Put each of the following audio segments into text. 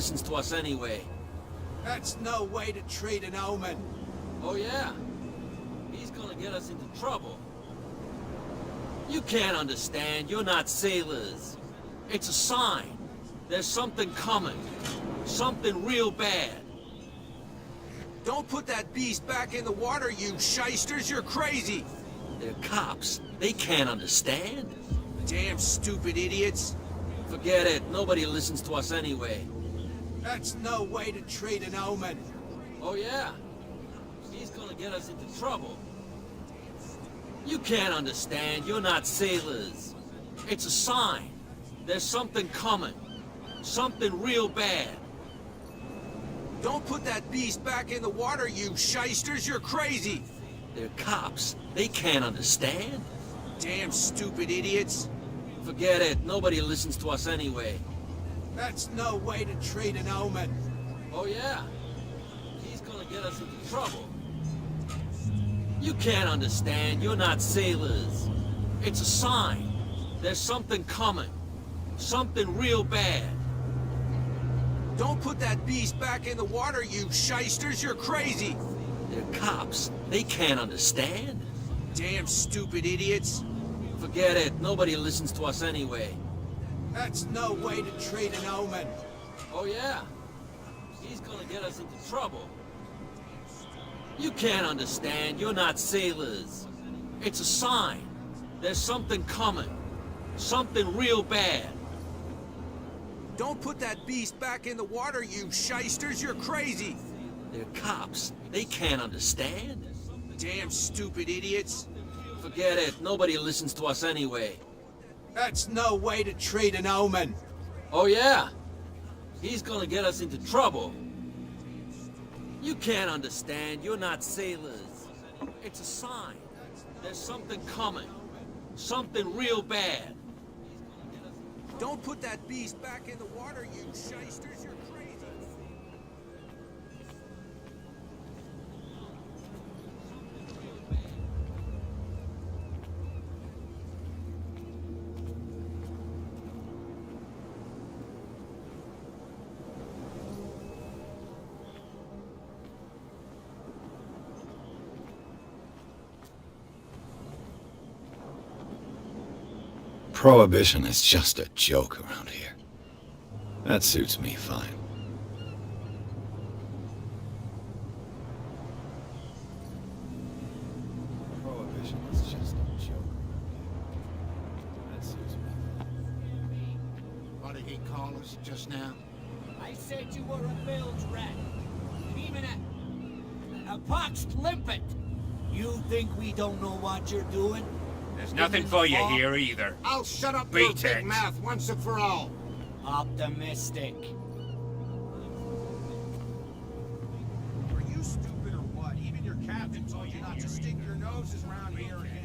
listens to us anyway. That's no way to treat an omen. Oh yeah? He's gonna get us into trouble. You can't understand, you're not sailors. It's a sign. There's something coming. Something real bad. Don't put that beast back in the water, you shysters, you're crazy! They're cops. They can't understand. Damn stupid idiots. Forget it, nobody listens to us anyway. That's no way to treat an omen. Oh yeah? He's gonna get us into trouble. You can't understand, you're not sailors. It's a sign. There's something coming. Something real bad. Don't put that beast back in the water, you shysters, you're crazy! They're cops. They can't understand. Damn stupid idiots. Forget it, nobody listens to us anyway. That's no way to treat an omen. Oh yeah? He's gonna get us into trouble. You can't understand, you're not sailors. It's a sign. There's something coming. Something real bad. Don't put that beast back in the water, you shysters, you're crazy! They're cops. They can't understand. Damn stupid idiots. Forget it, nobody listens to us anyway. That's no way to treat an omen. Oh yeah? He's gonna get us into trouble. You can't understand, you're not sailors. It's a sign. There's something coming. Something real bad. Don't put that beast back in the water, you shysters, you're crazy! They're cops. They can't understand. Damn stupid idiots. Forget it, nobody listens to us anyway. That's no way to treat an omen. Oh yeah? He's gonna get us into trouble. You can't understand, you're not sailors. It's a sign. There's something coming. Something real bad. Don't put that beast back in the water, you shysters, you're crazy! Prohibition is just a joke around here. That suits me fine. Prohibition is just a joke around here. That suits me fine. What did he call us just now? I said you were a bilge rat. Even a poxed limpet. You think we don't know what you're doing? There's nothing for you here either. I'll shut up Beat your big it. mouth once and for all. Optimistic. Are you stupid or what? Even your captain told you not to stick your noses around here again.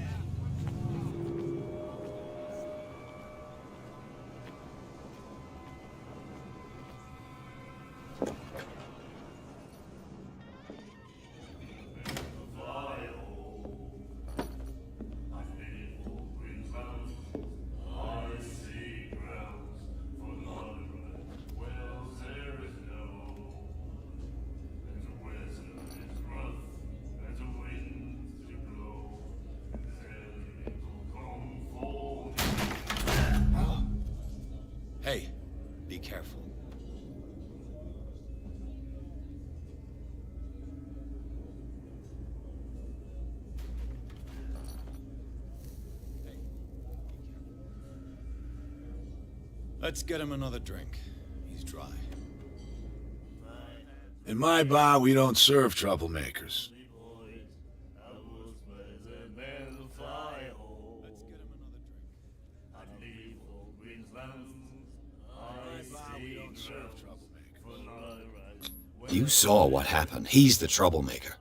Hey, be careful. Let's get him another drink. He's dry. In my bar, we don't serve troublemakers. You saw what happened. He's the troublemaker.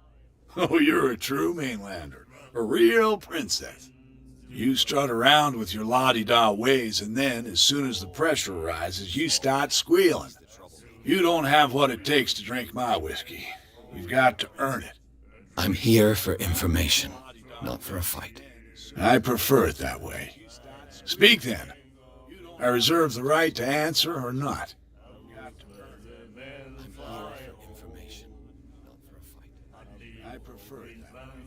Oh, you're a true mainlander. A real princess. You strut around with your la-di-da ways, and then, as soon as the pressure rises, you start squealing. You don't have what it takes to drink my whiskey. You've got to earn it. I'm here for information, not for a fight. I prefer it that way. Speak then. I reserve the right to answer or not. I'm here for information, not for a fight. I prefer it that way.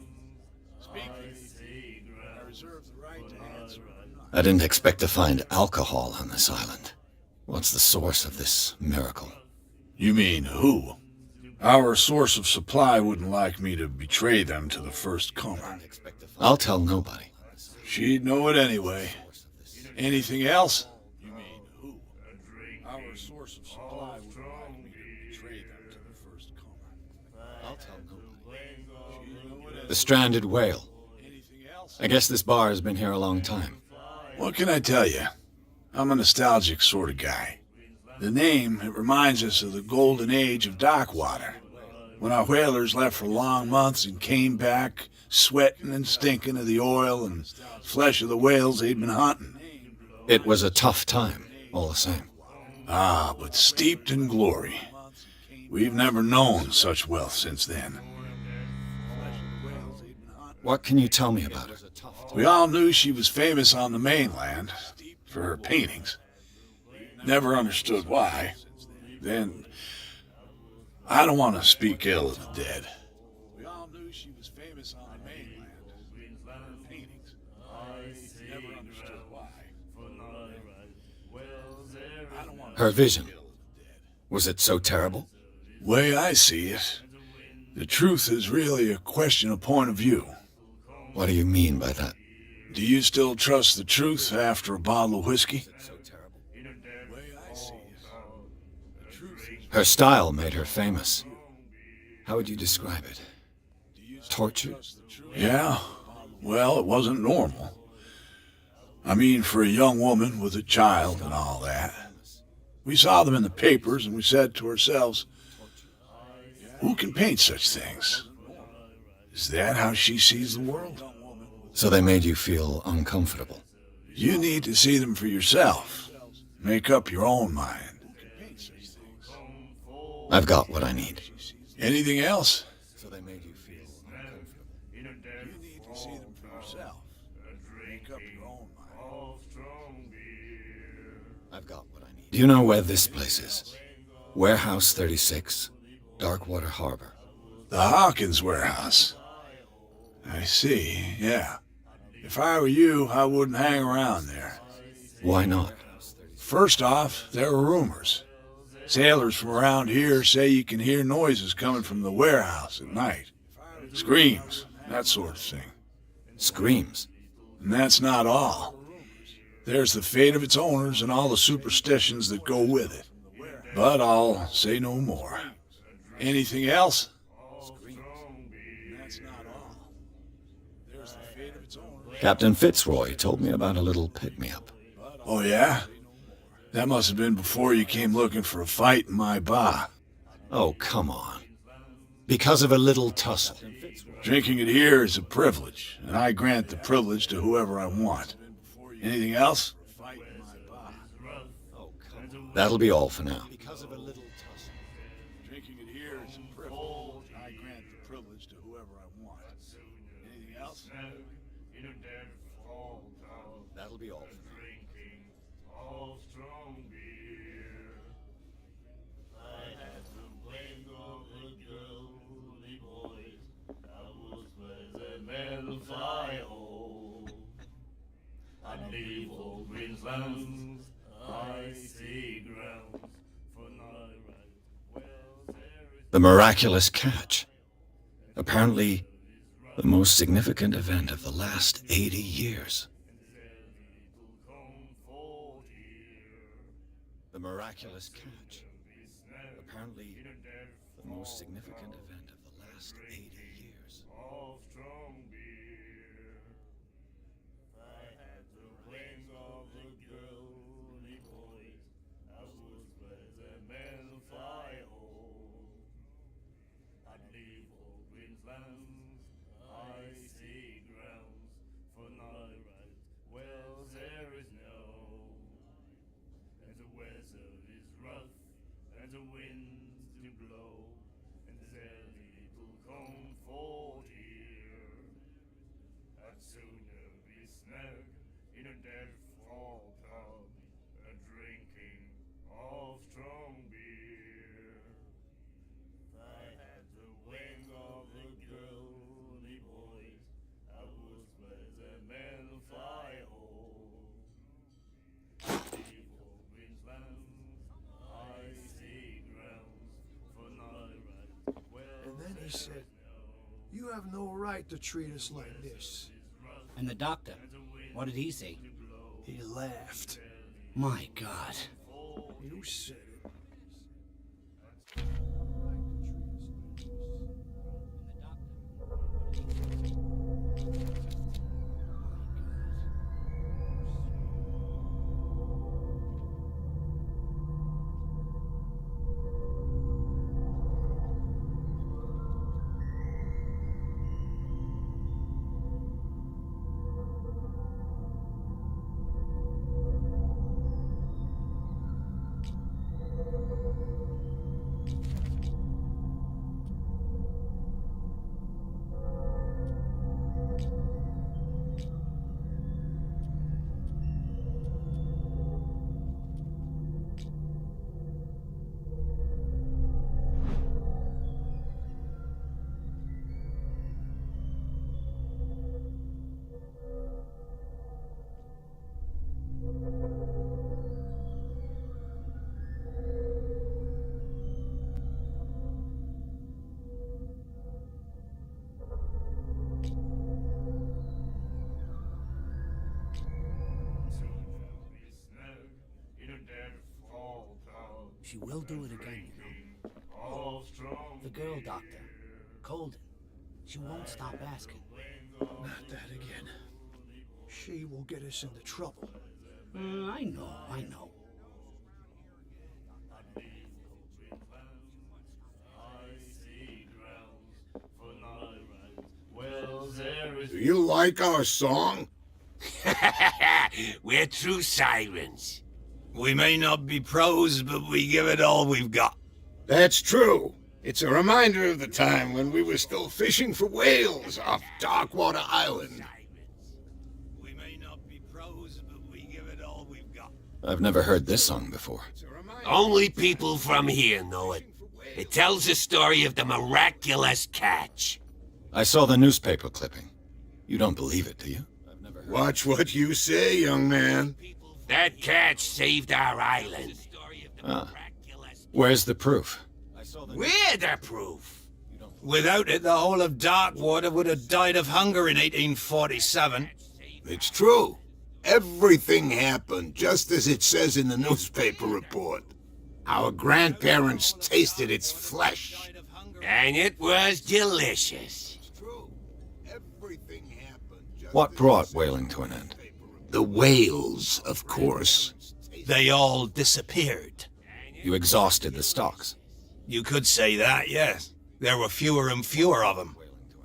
Speaking, I reserve the right to answer. I didn't expect to find alcohol on this island. What's the source of this miracle? You mean who? Our source of supply wouldn't like me to betray them to the first comer. I'll tell nobody. She'd know it anyway. Anything else? You mean who? Our source of supply wouldn't like me to betray them to the first comer. I'll tell nobody. She'd know it anyway. The stranded whale. Anything else? I guess this bar has been here a long time. What can I tell you? I'm a nostalgic sort of guy. The name, it reminds us of the golden age of dockwater, when our whalers left for long months and came back sweating and stinking of the oil and flesh of the whales they'd been hunting. It was a tough time, all the same. Ah, but steeped in glory. We've never known such wealth since then. What can you tell me about her? We all knew she was famous on the mainland for her paintings. Never understood why. Then, I don't want to speak ill of the dead. We all knew she was famous on the mainland for her paintings. Never understood why. I don't want to Her vision. speak ill of the dead. Was it so terrible? Way I see it, the truth is really a question of point of view. What do you mean by that? Do you still trust the truth after a bottle of whiskey? So terrible. Way I see it, the truth is... Her style made her famous. How would you describe it? Tortured? Yeah, well, it wasn't normal. I mean, for a young woman with a child and all that. We saw them in the papers and we said to ourselves, who can paint such things? Is that how she sees the world? So they made you feel uncomfortable. You need to see them for yourself. Make up your own mind. I've got what I need. Anything else? So they made you feel uncomfortable. You need to see them for yourself. Make up your own mind. I've got what I need. Do you know where this place is? Warehouse 36, Darkwater Harbor. The Hawkins warehouse. I see, yeah. If I were you, I wouldn't hang around there. Why not? First off, there are rumors. Sailors from around here say you can hear noises coming from the warehouse at night. Screams, that sort of thing. Screams. And that's not all. There's the fate of its owners and all the superstitions that go with it. But I'll say no more. Anything else? That's not all. There's the fate of its owners. Captain Fitzroy told me about a little pick-me-up. Oh, yeah? That must have been before you came looking for a fight in my bar. Oh, come on. Because of a little tussle. Drinking it here is a privilege, and I grant the privilege to whoever I want. Anything else? That'll be all for now. Drinking it here is a privilege, and I grant the privilege to whoever I want. Anything else? That'll be all for now. The miraculous catch. Apparently, the most significant event of the last 80 years. The miraculous catch. Apparently, the most significant event of the last 80 years. he said, "You have no right to treat us like this." And the doctor, what did he say? He laughed. My God. You said it. She will do it again, you know. The girl doctor, Colden. She won't stop asking. Not that again. She will get us into trouble. I know. Do you like our song? We're true sirens. We may not be pros, but we give it all we've got. That's true. It's a reminder of the time when we were still fishing for whales off Darkwater Island. We may not be pros, but we give it all we've got. I've never heard this song before. Only people from here know it. It tells the story of the miraculous catch. I saw the newspaper clipping. You don't believe it, do you? Watch what you say, young man. That catch saved our island. Ah. Where's the proof? We're the proof. Without it, the whole of Darkwater would have died of hunger in 1847. It's true. Everything happened just as it says in the newspaper report. Our grandparents tasted its flesh. And it was delicious. It's true. Everything happened just What as brought it says whaling in to an the end? The whales, of course. They all disappeared. You exhausted the stocks. You could say that, yes. There were fewer and fewer of them.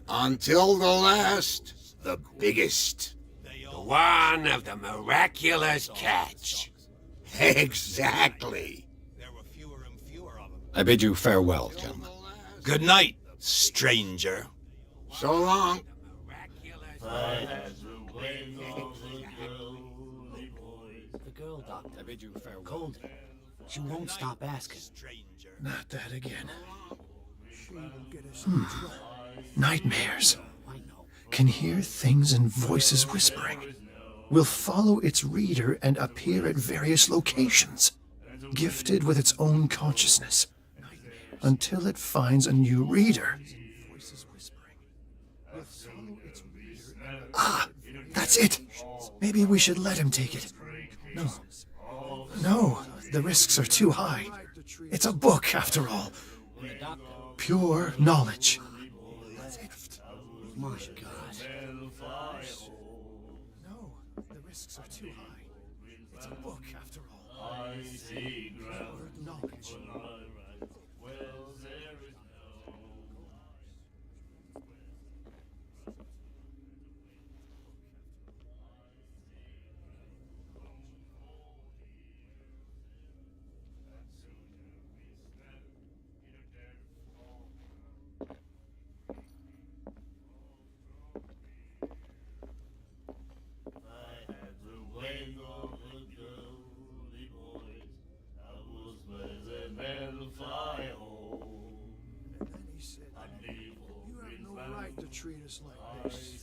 Until the last, the biggest. The one of the miraculous catch. Exactly. I bid you farewell, gentlemen. Good night, stranger. So long. The girl doctor, Colden. She won't stop asking. Not that again. She will get us into trouble. Nightmares. I know. Can hear things and voices whispering. Will follow its reader and appear at various locations, gifted with its own consciousness, until it finds a new reader. Ah, that's it. Maybe we should let him take it. No, the risks are too high. It's a book, after all. Pure knowledge. My God. No, the risks are too high. It's a book, after all. Pure knowledge. To treat us like this.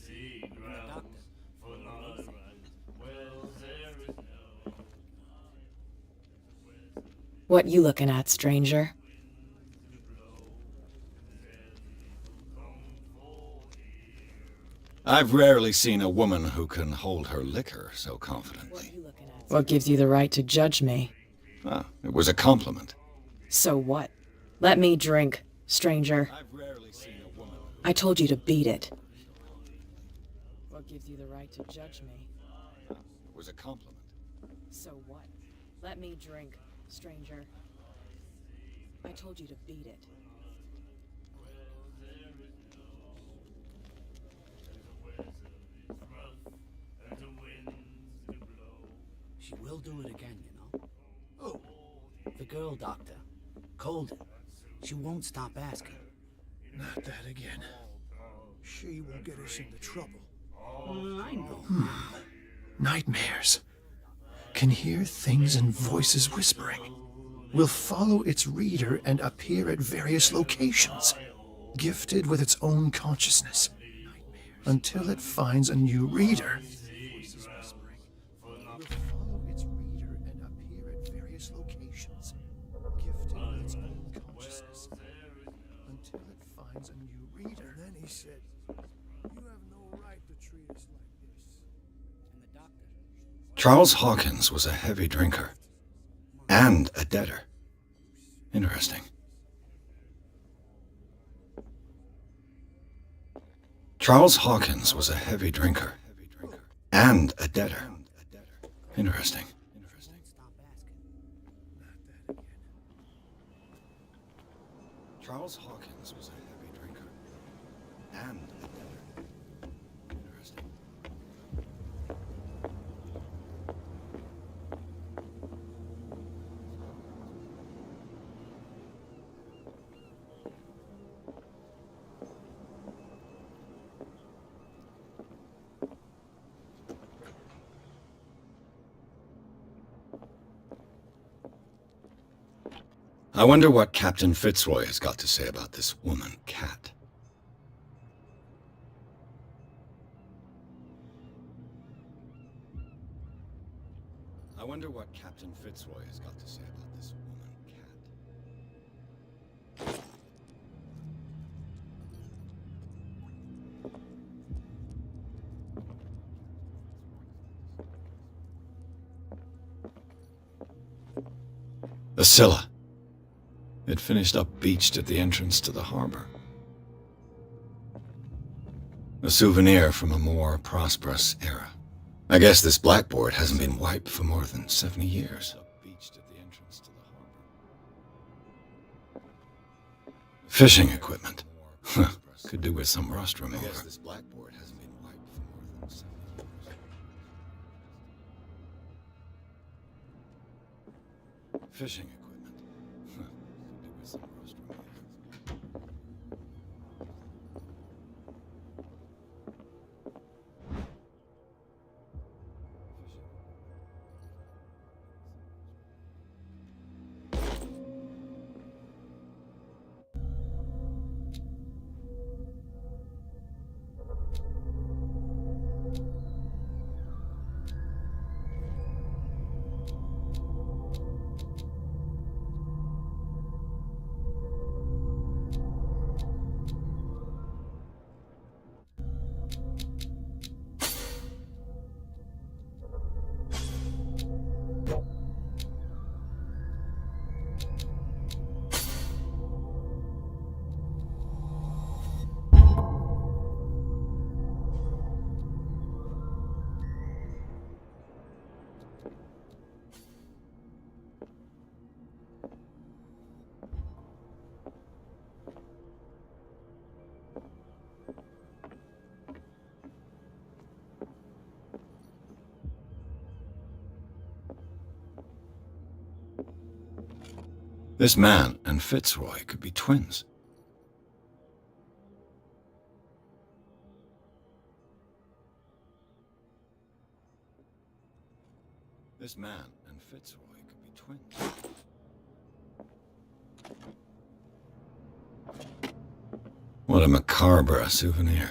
What you looking at, stranger? I've rarely seen a woman who can hold her liquor so confidently. What gives you the right to judge me? Ah, it was a compliment. So what? Let me drink, stranger. I've rarely seen a woman. I told you to beat it. What gives you the right to judge me? It was a compliment. So what? Let me drink, stranger. I told you to beat it. She will do it again, you know. Oh, the girl doctor. Colden. She won't stop asking. Not that again. She will get us into trouble. I know. Nightmares. Can hear things and voices whispering. Will follow its reader and appear at various locations, gifted with its own consciousness, until it finds a new reader. Will follow its reader and appear at various locations, gifted with its own consciousness, until it finds a new reader. And then he said, "You have no right to treat us like this." And the doctor. Charles Hawkins was a heavy drinker. And a debtor. Interesting. Charles Hawkins was a heavy drinker. And a debtor. Interesting. Stop asking. Charles Hawkins was a heavy drinker. And a debtor. Interesting. I wonder what Captain Fitzroy has got to say about this woman cat. I wonder what Captain Fitzroy has got to say about this woman cat. The Scylla. It finished up beached at the entrance to the harbor. A souvenir from a more prosperous era. I guess this blackboard hasn't been wiped for more than 70 years. Fishing equipment. Huh. Could do with some rust remover. I guess this blackboard hasn't been wiped for more than 70 years. Fishing equipment. Huh. Could do with some rust remover. This man and Fitzroy could be twins. This man and Fitzroy could be twins. What a macabre souvenir.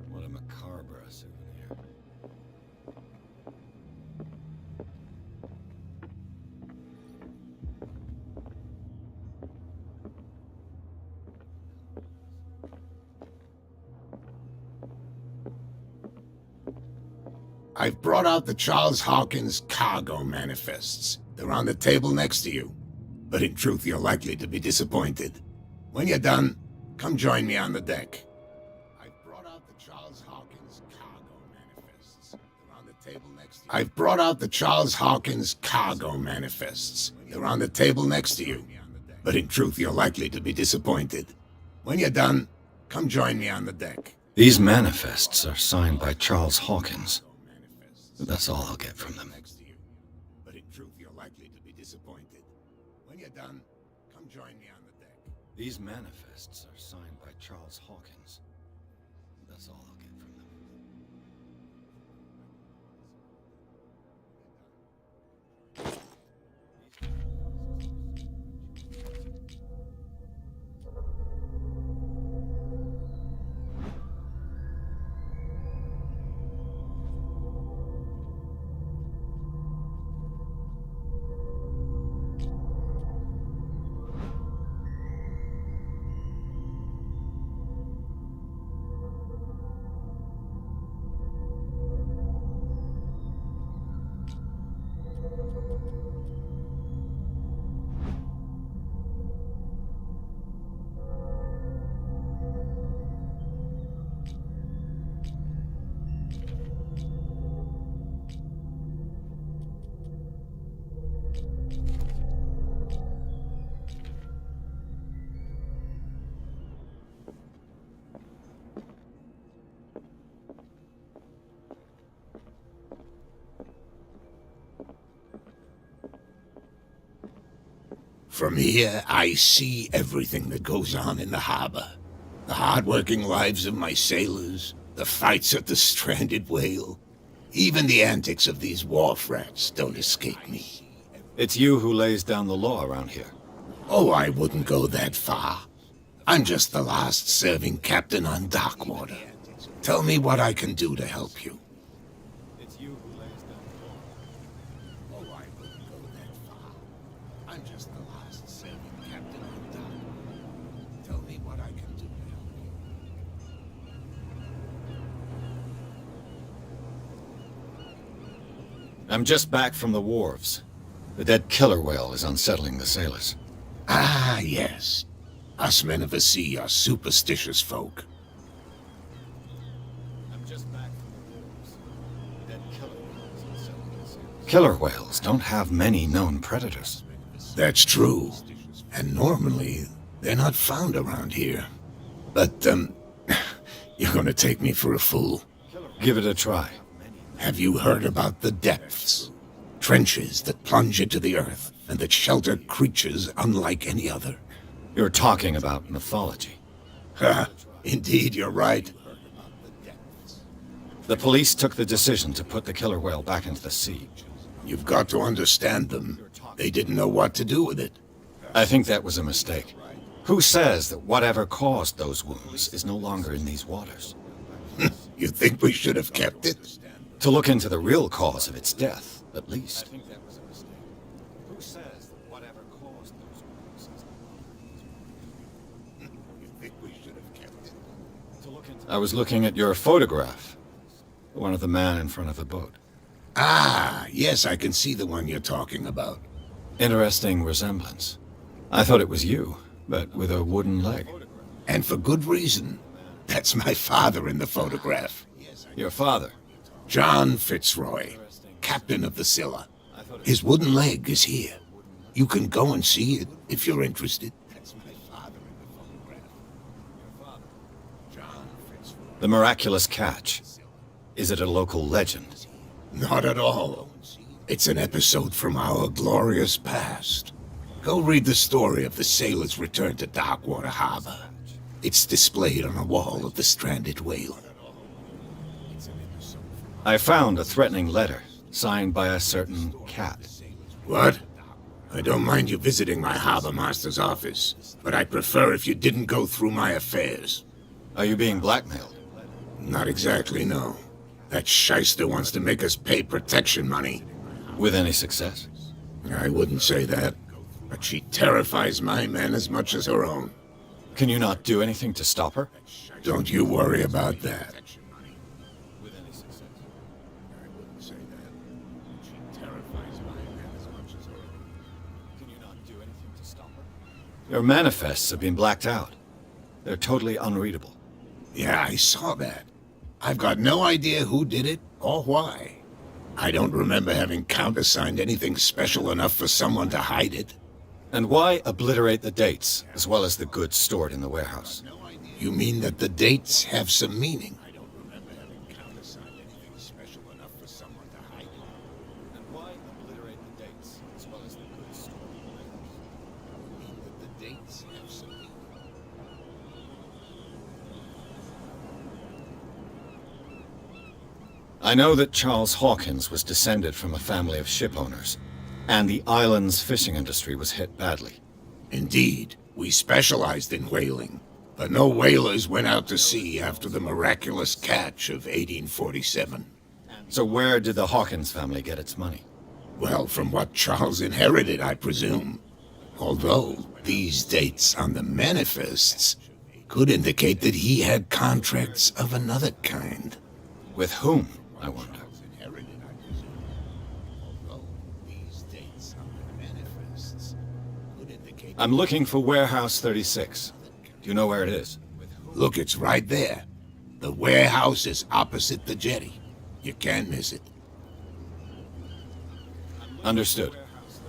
What a macabre souvenir. I've brought out the Charles Hawkins cargo manifests. They're on the table next to you. But in truth, you're likely to be disappointed. When you're done, come join me on the deck. I've brought out the Charles Hawkins cargo manifests. They're on the table next to you. I've brought out the Charles Hawkins cargo manifests. They're on the table next to you. But in truth, you're likely to be disappointed. When you're done, come join me on the deck. These manifests are signed by Charles Hawkins. That's all I'll get from them. But in truth, you're likely to be disappointed. When you're done, come join me on the deck. These manifests are signed by Charles Hawkins. That's all I'll get from them. From here, I see everything that goes on in the harbor. The hard-working lives of my sailors, the fights at the stranded whale. Even the antics of these wharf rats don't escape me. It's you who lays down the law around here. Oh, I wouldn't go that far. I'm just the last serving captain on Darkwater. Tell me what I can do to help you. It's you who lays down the law. Oh, I wouldn't go that far. I'm just the last serving captain on Darkwater. Tell me what I can do to help you. I'm just back from the wharves. The dead killer whale is unsettling the sailors. Ah, yes. Us men of the sea are superstitious folk. I'm just back from the wharves. The dead killer whale is unsettling the sailors. Killer whales don't have many known predators. That's true. And normally, they're not found around here. But, you're gonna take me for a fool. Give it a try. Have you heard about the depths? Trenches that plunge into the earth and that shelter creatures unlike any other. You're talking about mythology. Ha! Indeed, you're right. The police took the decision to put the killer whale back into the sea. You've got to understand them. They didn't know what to do with it. I think that was a mistake. Who says that whatever caused those wounds is no longer in these waters? You think we should have kept it? To look into the real cause of its death, at least. I think that was a mistake. Who says that whatever caused those wounds is You think we should have kept it? to look into... I was looking at your photograph. The one of the man in front of the boat. Ah, yes, I can see the one you're talking about. Interesting resemblance. I thought it was you, but with a wooden leg. And for good reason. That's my father in the photograph. Your father? John Fitzroy, captain of the Scylla. His wooden leg is here. You can go and see it if you're interested. That's my father in the photograph. Your father, John Fitzroy. The miraculous catch. Is it a local legend? Not at all. It's an episode from our glorious past. Go read the story of the sailor's return to Darkwater Harbor. It's displayed on a wall of the stranded whale. I found a threatening letter, signed by a certain cat. What? I don't mind you visiting my harbor master's office, but I'd prefer if you didn't go through my affairs. Are you being blackmailed? Not exactly, no. That shyster wants to make us pay protection money. With any success? I wouldn't say that, but she terrifies my men as much as her own. Can you not do anything to stop her? Don't you worry about that. say that. She terrifies my men as much as her. Can you not do anything to stop her? Your manifests have been blacked out. They're totally unreadable. Yeah, I saw that. I've got no idea who did it or why. I don't remember having countersigned anything special enough for someone to hide it. And why obliterate the dates, as well as the goods stored in the warehouse? You mean that the dates have some meaning? I don't remember having countersigned anything special enough for someone to hide it. And why obliterate the dates, as well as the goods stored in the warehouse? You mean that the dates have some meaning? I know that Charles Hawkins was descended from a family of ship owners, and the island's fishing industry was hit badly. Indeed, we specialized in whaling, but no whalers went out to sea after the miraculous catch of 1847. So where did the Hawkins family get its money? Well, from what Charles inherited, I presume. Although these dates on the manifests could indicate that he had contracts of another kind. With whom, I wonder? I'm looking for Warehouse 36. Do you know where it is? Look, it's right there. The warehouse is opposite the jetty. You can't miss it. Understood.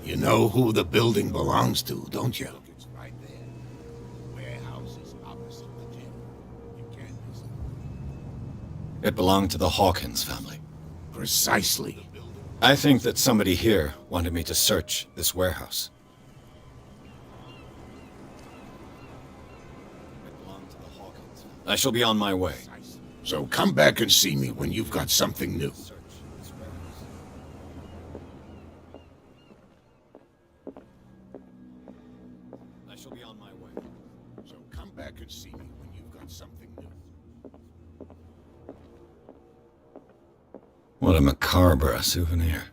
You know who the building belongs to, don't you? It's right there. The warehouse is opposite the jetty. You can't miss it. It belonged to the Hawkins family. Precisely. I think that somebody here wanted me to search this warehouse. I shall be on my way. So come back and see me when you've got something new. I shall be on my way. So come back and see me when you've got something new. What a macabre souvenir.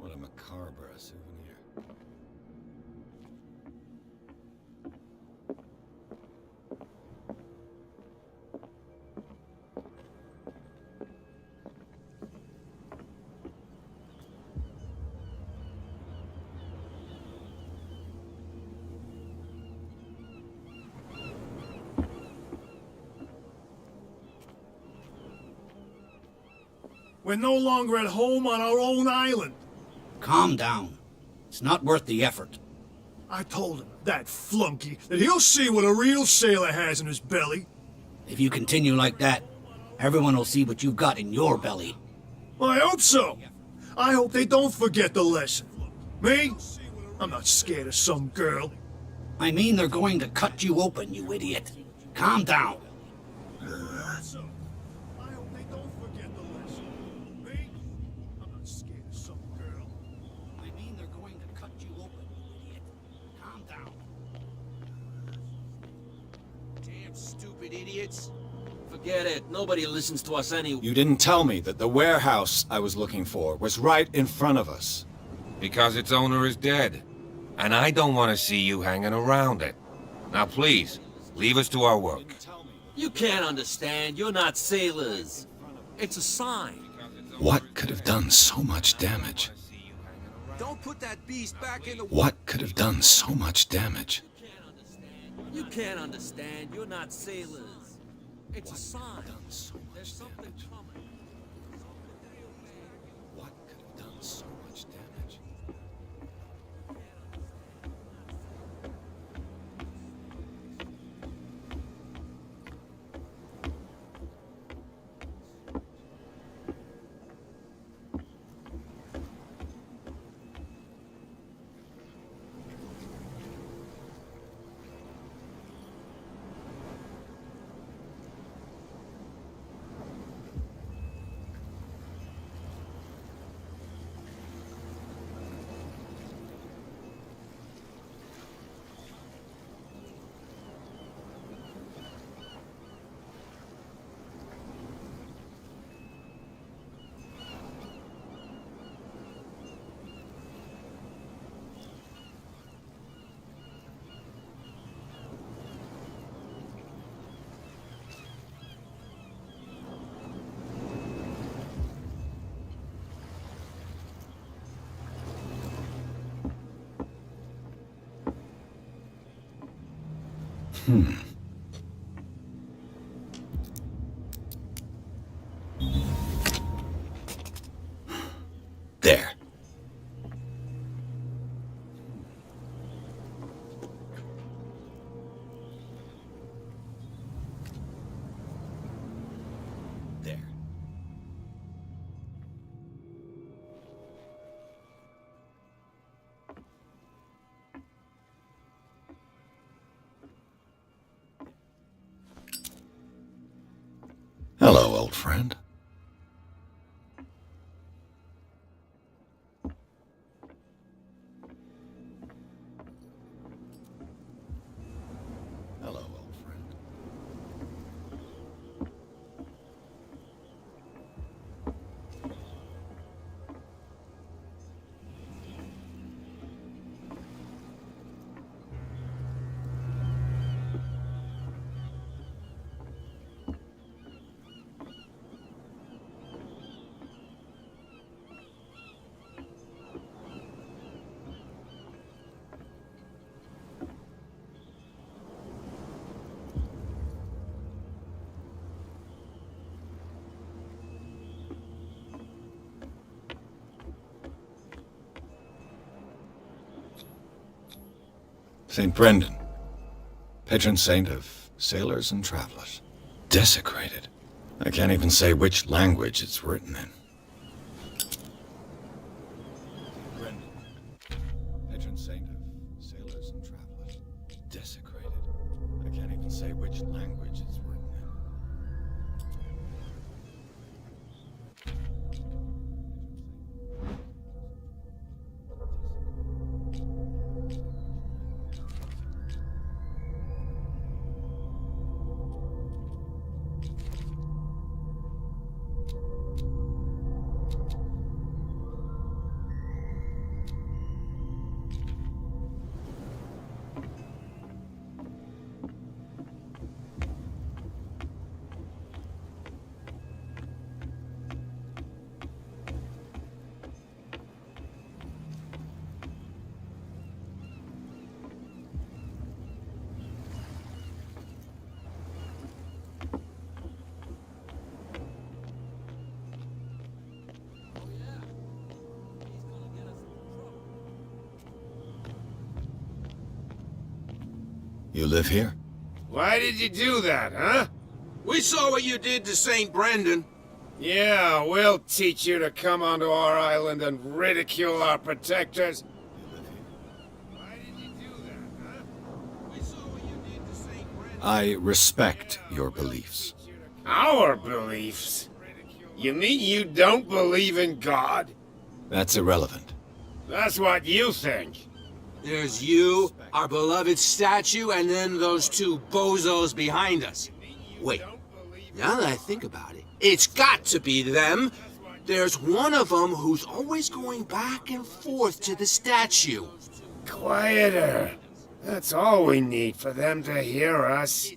What a macabre souvenir. We're no longer at home on our own island. Calm down. It's not worth the effort. I told him, that flunky, that he'll see what a real sailor has in his belly. If you continue like that, everyone will see what you've got in your belly. I hope so. I hope they don't forget the lesson. Me? I'm not scared of some girl. I mean they're going to cut you open, you idiot. Calm down. So, I hope they don't forget the lesson. Me? I'm not scared of some girl. I mean they're going to cut you open, you idiot. Calm down. Damn stupid idiots. Forget it. Nobody listens to us anyway. You didn't tell me that the warehouse I was looking for was right in front of us. Because its owner is dead. And I don't want to see you hanging around it. Now please, leave us to our work. You can't understand. You're not sailors. It's a sign. What could have done so much damage? Don't put that beast back in the... What could have done so much damage? You can't understand. You're not sailors. It's a sign. There's something coming. What could have done so much damage? There. There. Hello, old friend. Hello, old friend. St. Brendan, patron saint of sailors and travelers. Desecrated. I can't even say which language it's written in. Brendan, patron saint of sailors and travelers. Desecrated. I can't even say which language it's written in. You live here? Why did you do that, huh? We saw what you did to St. Brendan. Yeah, we'll teach you to come onto our island and ridicule our protectors. Why did you do that, huh? We saw what you did to St. Brendan. I respect your beliefs. Our beliefs? You mean you don't believe in God? That's irrelevant. That's what you think. There's you, our beloved statue, and then those two bozos behind us. Wait, now that I think about it, it's got to be them. There's one of them who's always going back and forth to the statue. Quieter. That's all we need for them to hear us.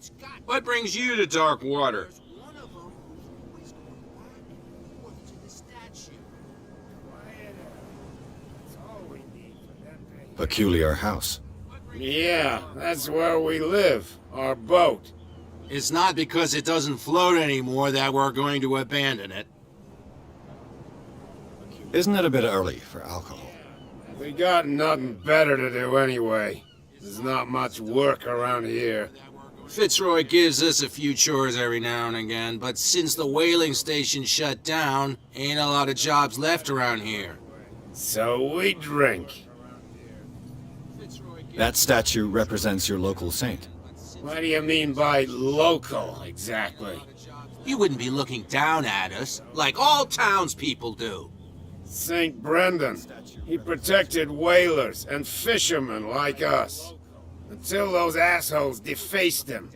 What brings you to dark water? One of them who's always going back and forth to the statue. Quieter. That's all we need for them to hear. Peculiar house. Yeah, that's where we live. Our boat. It's not because it doesn't float anymore that we're going to abandon it. Isn't it a bit early for alcohol? We got nothing better to do anyway. There's not much work around here. Fitzroy gives us a few chores every now and again, but since the whaling station shut down, ain't a lot of jobs left around here. So we drink. That statue represents your local saint. What do you mean by local, exactly? You wouldn't be looking down at us, like all townspeople do. St. Brendan. He protected whalers and fishermen like us. Until those assholes defaced him.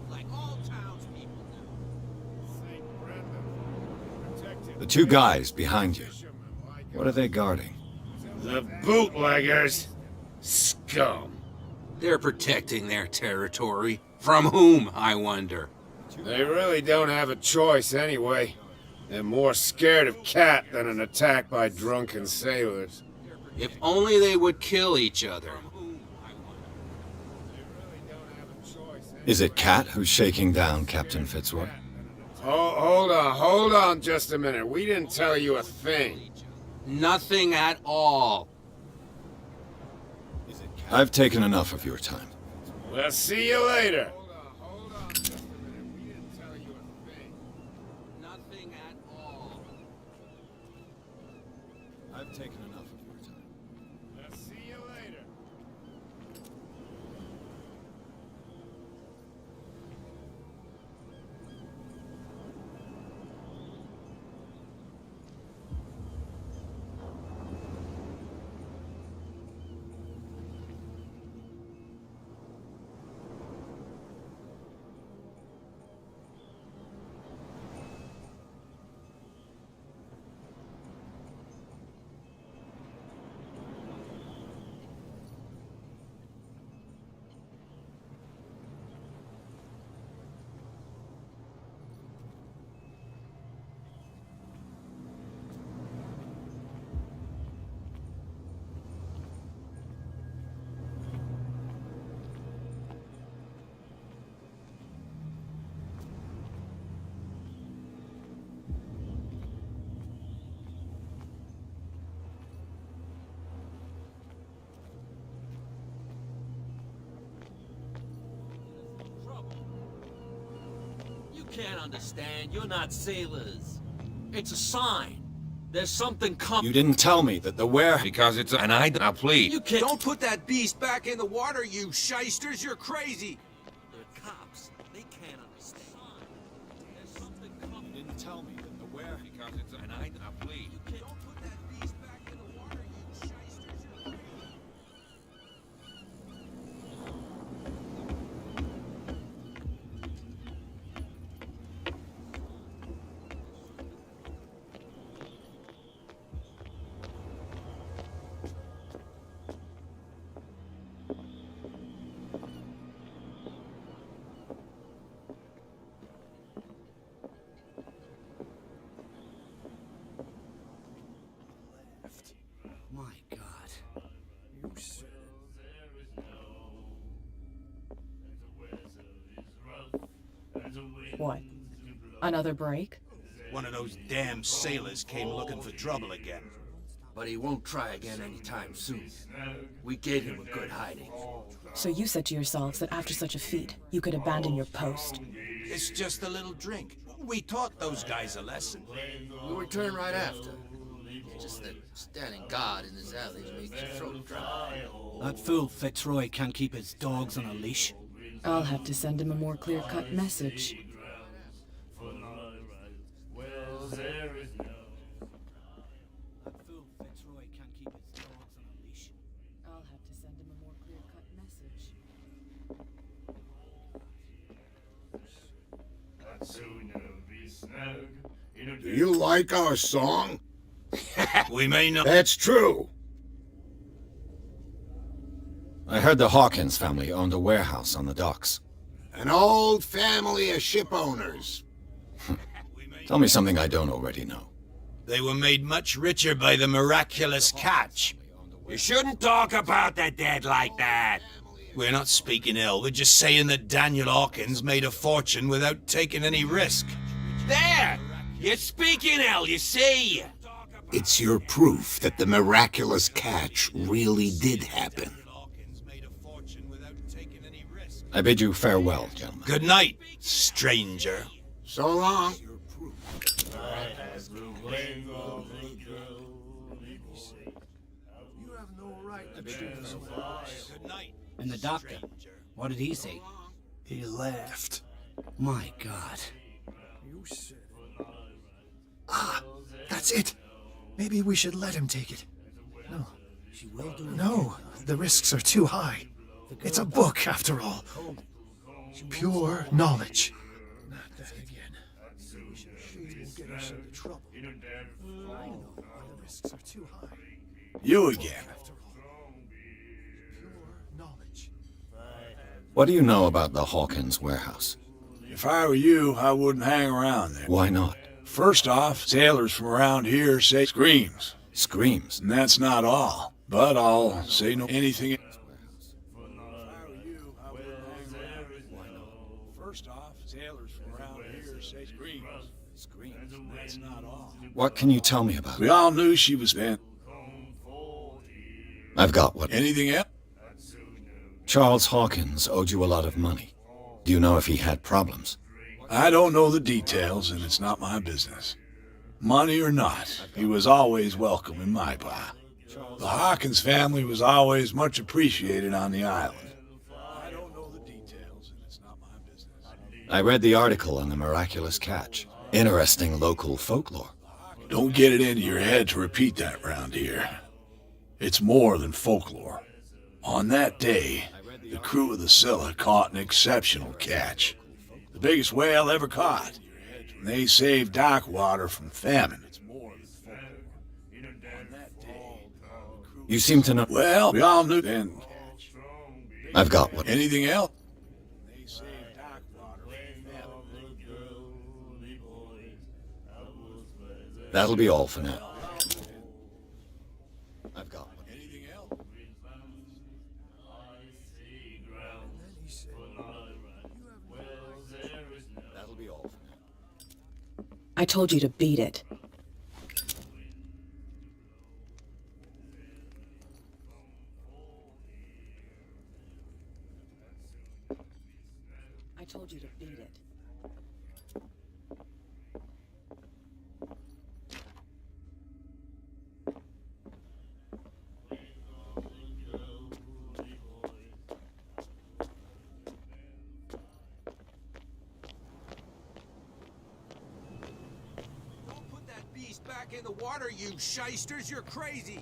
Like all townspeople do. The two guys behind you. What are they guarding? The bootleggers. Scum. They're protecting their territory. From whom, I wonder? They really don't have a choice anyway. They're more scared of Cat than an attack by drunken sailors. If only they would kill each other. Is it Cat who's shaking down Captain Fitzroy? Hold on just a minute. We didn't tell you a thing. Nothing at all. I've taken enough of your time. We'll see you later. Nothing at all. I've taken enough of your time. We'll see you later. You can't understand. You're not sailors. It's a sign. There's something coming. You didn't tell me that the warehouse... Because it's and I now please. You can't. Don't put that beast back in the water, you shysters. You're crazy. They're cops. They can't understand. There's something coming. You didn't tell me that the warehouse... Because it's and I now please. Don't put that beast back in the water, you shysters. You're crazy. My God. You said What? Another break? One of those damn sailors came looking for trouble again. But he won't try again anytime soon. We gave him a good hiding. So you said to yourselves that after such a feat, you could abandon your post. It's just a little drink. We taught those guys a lesson. We'll return right after. Just that standing guard in this alley makes your throat dry. That fool Fitzroy can't keep his dogs on a leash. I'll have to send him a more clear-cut message. That fool Fitzroy can't keep his dogs on a leash. I'll have to send him a more clear-cut message. Do you like our song? We may not. That's true. I heard the Hawkins family owned a warehouse on the docks. An old family of ship owners. Tell me something I don't already know. They were made much richer by the miraculous catch. You shouldn't talk about the dead like that. We're not speaking ill. We're just saying that Daniel Hawkins made a fortune without taking any risk. There! You're speaking ill, you see? It's your proof that the miraculous catch really did happen. I bid you farewell, gentlemen. Good night, stranger. So long. you have no right to choose. Good night. And the doctor, what did he say? He laughed. My God. You said Ah, that's it. Maybe we should let him take it. No. She will do it. No, the risks are too high. It's a book, after all. Pure knowledge. Not that again. she will get us into trouble. The risks are too high. You again. After all. Pure knowledge. What do you know about the Hawkins warehouse? If I were you, I wouldn't hang around there. Why not? First off, sailors from around here say screams. Screams. And that's not all. But I'll say no anything. First off, sailors from around here say screams. Screams, that's not all. What can you tell me about We it? all knew she was bent. I've got what... Anything else? Charles Hawkins owed you a lot of money. Do you know if he had problems? I don't know the details, and it's not my business. Money or not, he was always welcome in my bar. The Hawkins family was always much appreciated on the island. I don't know the details, and it's not my business. I read the article on the miraculous catch. Interesting local folklore. Don't get it into your head to repeat that round here. It's more than folklore. On that day, the crew of the Scylla caught an exceptional catch. The biggest whale ever caught. And they saved dock water from famine. You seem to know... Well, we all knew then. I've got what... Anything else? That'll be all for now. I've got one. Anything else? That'll be all for now. I told you to beat it. I told you to beat it. Don't put that beast back in the water, you shysters! You're crazy!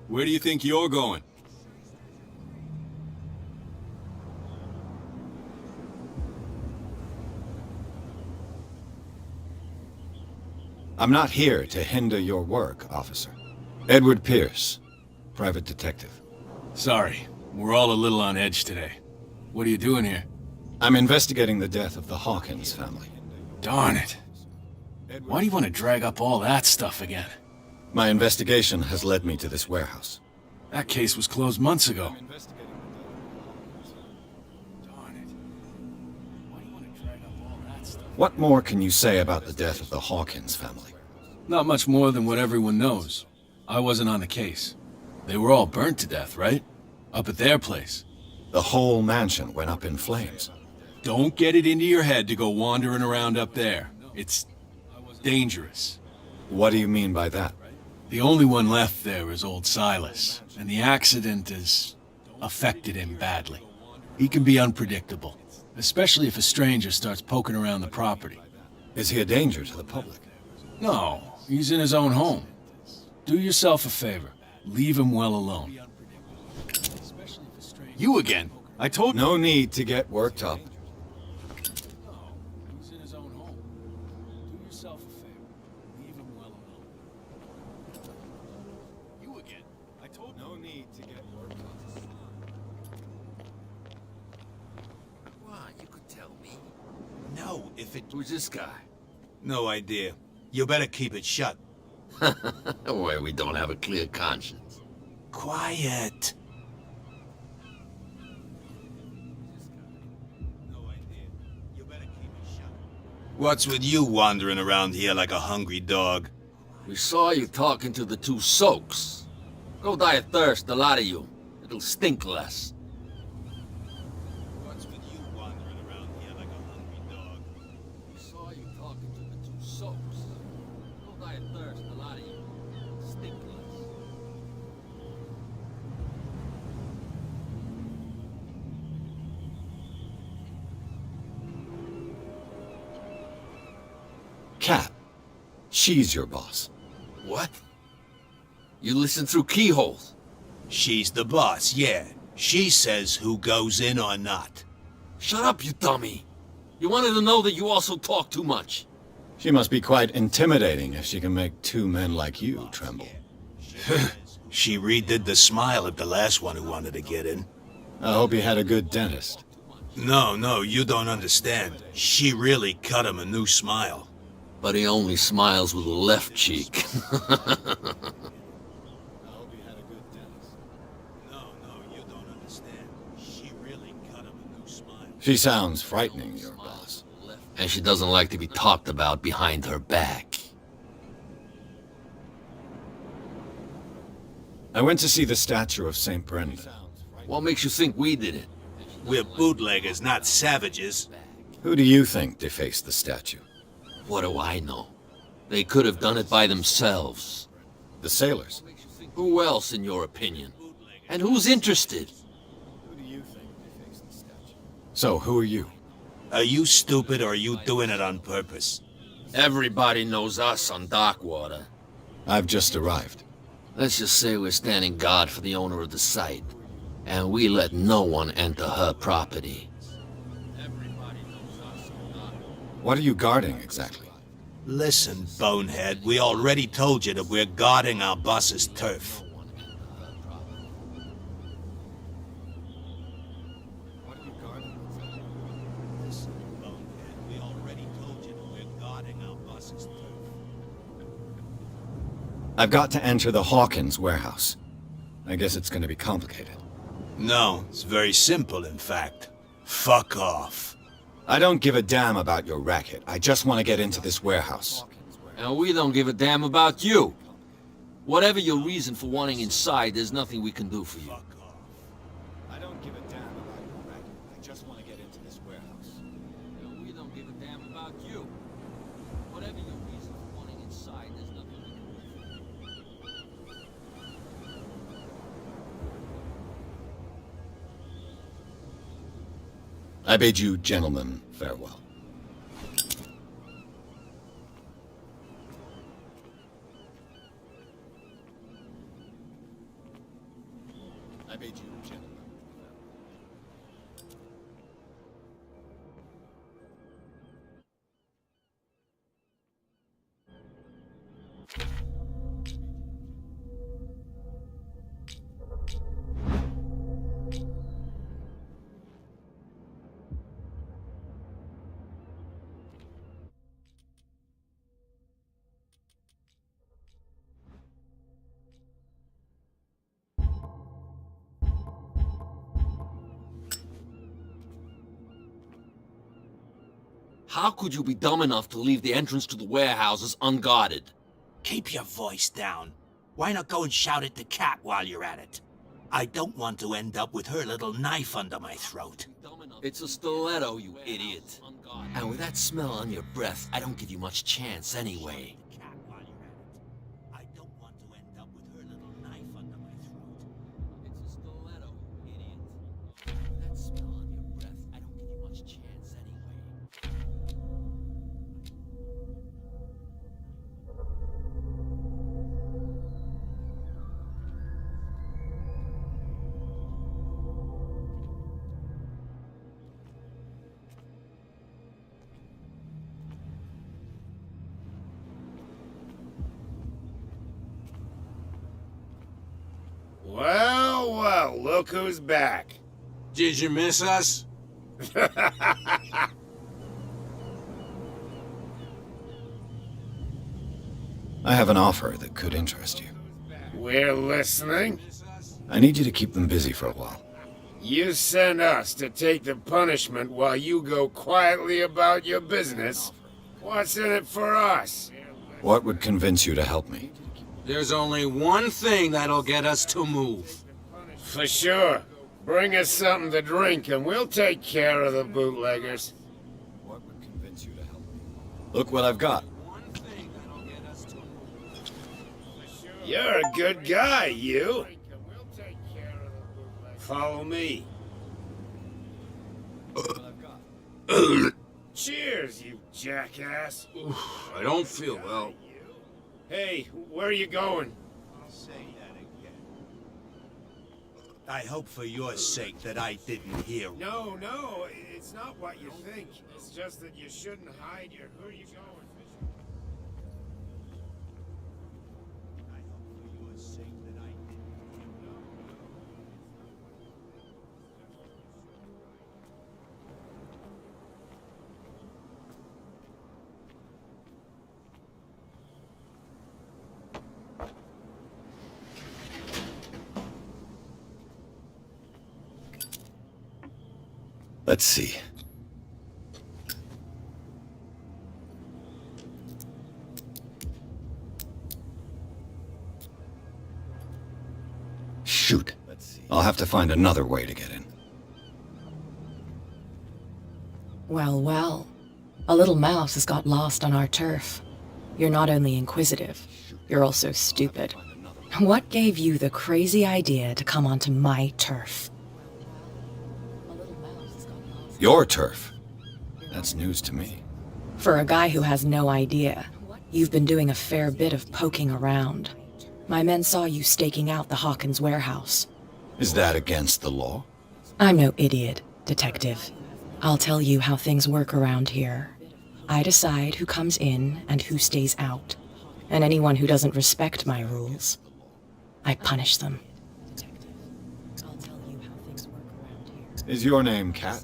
Where do you think you're going? I'm not here to hinder your work, officer. Edward Pierce, private detective. Sorry, we're all a little on edge today. What are you doing here? I'm investigating the death of the Hawkins family. Darn it. Why do you want to drag up all that stuff again? My investigation has led me to this warehouse. That case was closed months ago. Darn it. Why do you want to drag up all that stuff? What more can you say about the death of the Hawkins family? Not much more than what everyone knows. I wasn't on the case. They were all burnt to death, right? Up at their place. The whole mansion went up in flames. Don't get it into your head to go wandering around up there. It's dangerous. What do you mean by that? The only one left there is old Silas, and the accident has affected him badly. He can be unpredictable, especially if a stranger starts poking around the property. Is he a danger to the public? No, he's in his own home. Do yourself a favor. Leave him well alone. You again. I told you. No need to get worked up. He's in his own home. Do yourself a favor. Leave him well alone. You again. I told you. No need to get worked up. Why, you could tell me. No, if it... Who's this guy? No idea. You better keep it shut. Where we don't have a clear conscience. Quiet. What's with you wandering around here like a hungry dog? We saw you talking to the two soaks. Go die of thirst, the lot of you. It'll stink less. What's with you wandering around here like a hungry dog? We saw you talking to the two soaks. Go die of thirst, the lot of you. It'll stink less. Cat. She's your boss. What? You listen through keyholes. She's the boss, yeah. She says who goes in or not. Shut up, you dummy. You wanted to know that you also talk too much. She must be quite intimidating if she can make two men like you tremble. She redid the smile at the last one who wanted to get in. I hope you had a good dentist. No, you don't understand. She really cut him a new smile. But he only smiles with the left cheek. She sounds frightening, your boss. And she doesn't like to be talked about behind her back. I went to see the statue of St. Brendan. What makes you think we did it? We're bootleggers, not savages. Who do you think defaced the statue? What do I know? They could have done it by themselves. The sailors. Who else, in your opinion? And who's interested? Who do you think defaced the statue? So, who are you? Are you stupid or are you doing it on purpose? Everybody knows us on Darkwater. I've just arrived. Let's just say we're standing guard for the owner of the site. And we let no one enter her property. What are you guarding, exactly? Listen, bonehead, we already told you that we're guarding our boss's turf. Listen, bonehead, we already told you that we're guarding our boss's turf. I've got to enter the Hawkins warehouse. I guess it's going to be complicated. No, it's very simple, in fact. Fuck off. I don't give a damn about your racket. I just want to get into this warehouse. And we don't give a damn about you. Whatever your reason for wanting inside, there's nothing we can do for you. I don't give a damn about your racket. I just want to get into this warehouse. And we don't give a damn about you. Whatever your reason for wanting inside, there's nothing we can do for you. I bid you gentlemen farewell. I bid you gentlemen. How could you be dumb enough to leave the entrance to the warehouses unguarded? Keep your voice down. Why not go and shout at the cat while you're at it? I don't want to end up with her little knife under my throat. It's a stiletto, you idiot. And with that smell on your breath, I don't give you much chance anyway. I don't want to end up with her little knife under my throat. It's a stiletto, you idiot. With that smell on your breath, I don't give you much chance anyway. Well, well, look who's back. Did you miss us? I have an offer that could interest you. We're listening. I need you to keep them busy for a while. You send us to take the punishment while you go quietly about your business. What's in it for us? What would convince you to help me? There's only one thing that'll get us to move. For sure. Bring us something to drink and we'll take care of the bootleggers. What would convince you to help me? Look what I've got. You're a good guy, you. Follow me. Cheers, you jackass. I don't feel well. Hey, where are you going? Say that again. I hope for your sake that I didn't hear. No, it's not what you think. It's just that you shouldn't hide your who are you going. I hope for your sake that I didn't hear. Let's see. Shoot. I'll have to find another way to get in. Well, well. A little mouse has got lost on our turf. You're not only inquisitive, you're also stupid. What gave you the crazy idea to come onto my turf? Your turf? That's news to me. For a guy who has no idea, you've been doing a fair bit of poking around. My men saw you staking out the Hawkins warehouse. Is that against the law? I'm no idiot, Detective. I'll tell you how things work around here. I decide who comes in and who stays out. And anyone who doesn't respect my rules, I punish them. Is your name Kat?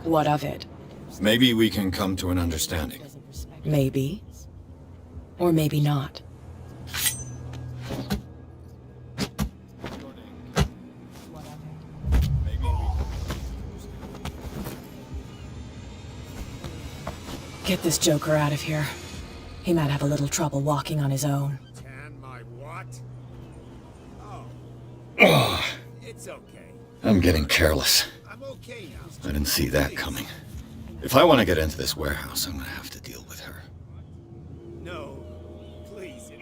What of it? Maybe we can come to an understanding. Maybe. Or maybe not. Get this joker out of here. He might have a little trouble walking on his own. Tan my what? Ugh, It's okay. I'm getting careless. I'm okay now. I didn't see that coming. If I want to get into this warehouse, I'm gonna have to deal with her. No, please.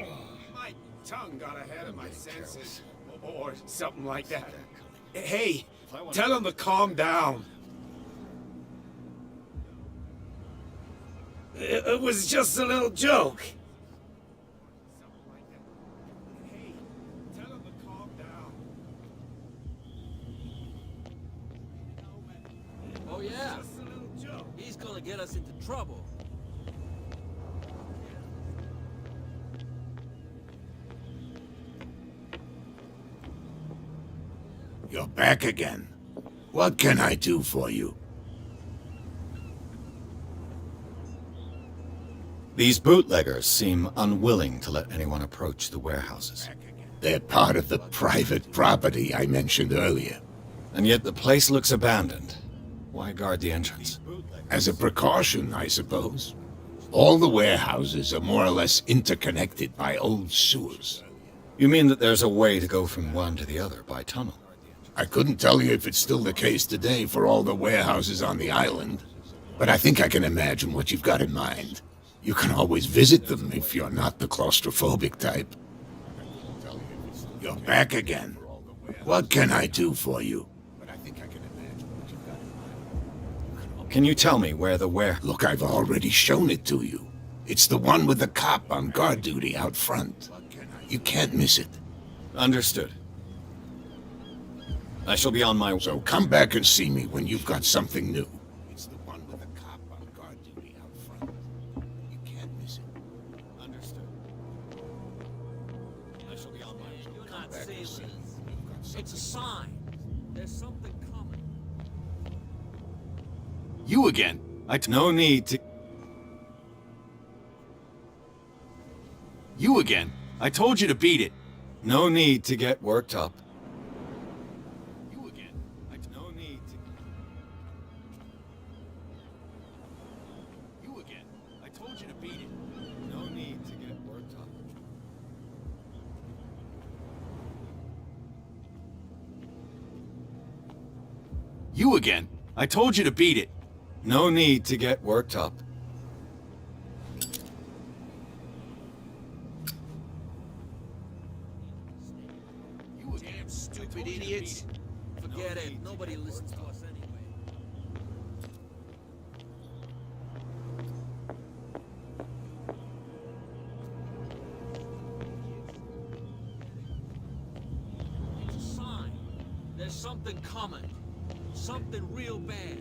My tongue got ahead of my senses. Or something like that. Hey, tell him to calm down. It was just a little joke. Hey, tell him to calm down. Oh yeah, Just a little joke. he's gonna get us into trouble. You're back again. What can I do for you? These bootleggers seem unwilling to let anyone approach the warehouses. They're part of the private property I mentioned earlier. And yet the place looks abandoned. Why guard the entrance? As a precaution, I suppose. All the warehouses are more or less interconnected by old sewers. You mean that there's a way to go from one to the other by tunnel? I couldn't tell you if it's still the case today for all the warehouses on the island, but I think I can imagine what you've got in mind. You can always visit them if you're not the claustrophobic type. You're back again. What can I do for you? Can you tell me where the Look, I've already shown it to you. It's the one with the cop on guard duty out front. You can't miss it. Understood. I shall be on my way. So come back and see me when you've got something new. It's the one with the cop on guard duty out front. You can't miss it. Understood. I shall be on my way. You're not sailors. It's a sign. There's something coming. You again? No need to... You again? I told you to beat it. No need to get worked up. You again? No need to... You again? I told you to beat it. No need to get worked up. You again? I told you to beat it. No need to get worked up. Damn stupid idiots. Forget it. Nobody listens to us anyway. It's a sign. There's something coming. Something real bad.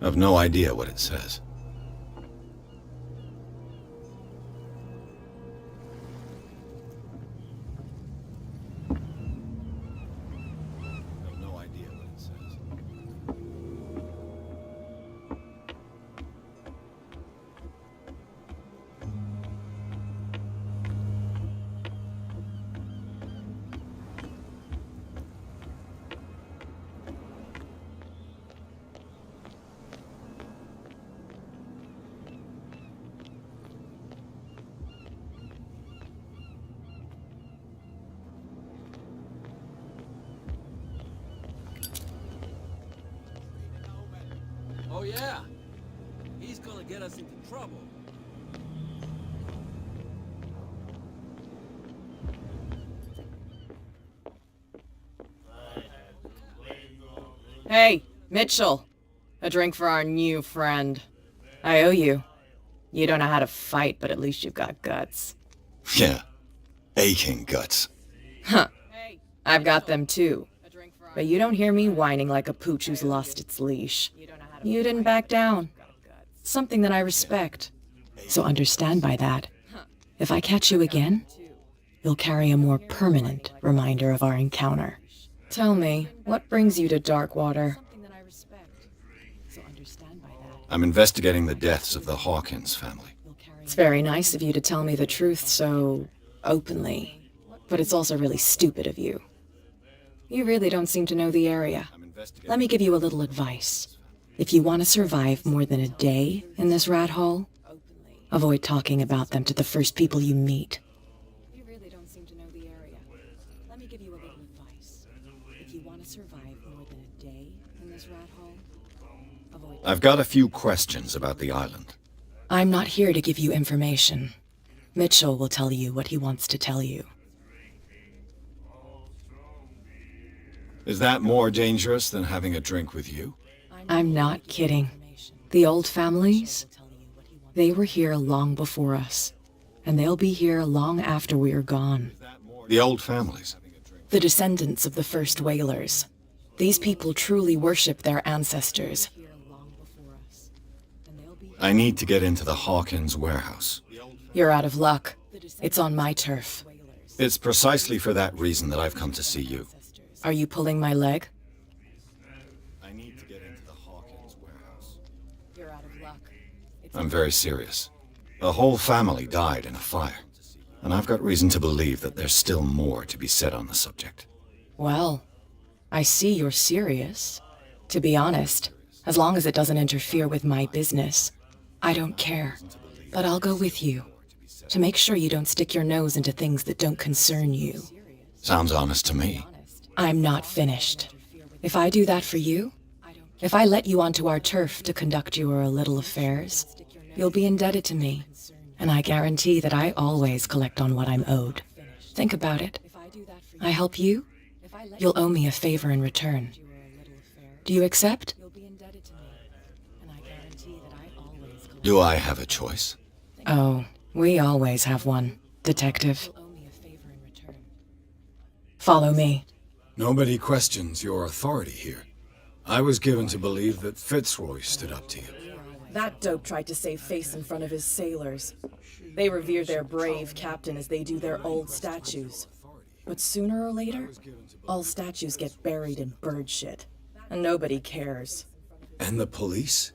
I've no idea what it says. I've no idea what it says. Oh yeah, he's gonna get us into trouble. Hey, Mitchell. A drink for our new friend. I owe you. You don't know how to fight, but at least you've got guts. Yeah. Aching guts. Huh. I've got them too. But you don't hear me whining like a pooch who's lost its leash. You didn't back down. Something that I respect. So understand by that, if I catch you again, you'll carry a more permanent reminder of our encounter. Tell me, what brings you to Darkwater? I'm investigating the deaths of the Hawkins family. It's very nice of you to tell me the truth so openly, but it's also really stupid of you. You really don't seem to know the area. Let me give you a little advice. If you want to survive more than a day in this rat hole, avoid talking about them to the first people you meet. You really don't seem to know the area. Let me give you a little advice. If you want to survive more than a day in this rat hole, avoid... I've got a few questions about the island. I'm not here to give you information. Mitchell will tell you what he wants to tell you. Is that more dangerous than having a drink with you? I'm not kidding. The old families, they were here long before us, and they'll be here long after we are gone. The old families? The descendants of the first whalers. These people truly worship their ancestors. I need to get into the Hawkins warehouse. You're out of luck. It's on my turf. It's precisely for that reason that I've come to see you. Are you pulling my leg? I need to get into the Hawkins warehouse. You're out of luck. I'm very serious. A whole family died in a fire, and I've got reason to believe that there's still more to be said on the subject. Well, I see you're serious. To be honest, as long as it doesn't interfere with my business, I don't care. But I'll go with you, to make sure you don't stick your nose into things that don't concern you. Sounds honest to me. I'm not finished. If I do that for you, if I let you onto our turf to conduct your little affairs, you'll be indebted to me, and I guarantee that I always collect on what I'm owed. Think about it. I help you, you'll owe me a favor in return. Do you accept? Do I have a choice? Oh, we always have one, Detective. Follow me. Nobody questions your authority here. I was given to believe that Fitzroy stood up to you. That dope tried to save face in front of his sailors. They revere their brave captain as they do their old statues. But sooner or later, all statues get buried in bird shit, and nobody cares. And the police?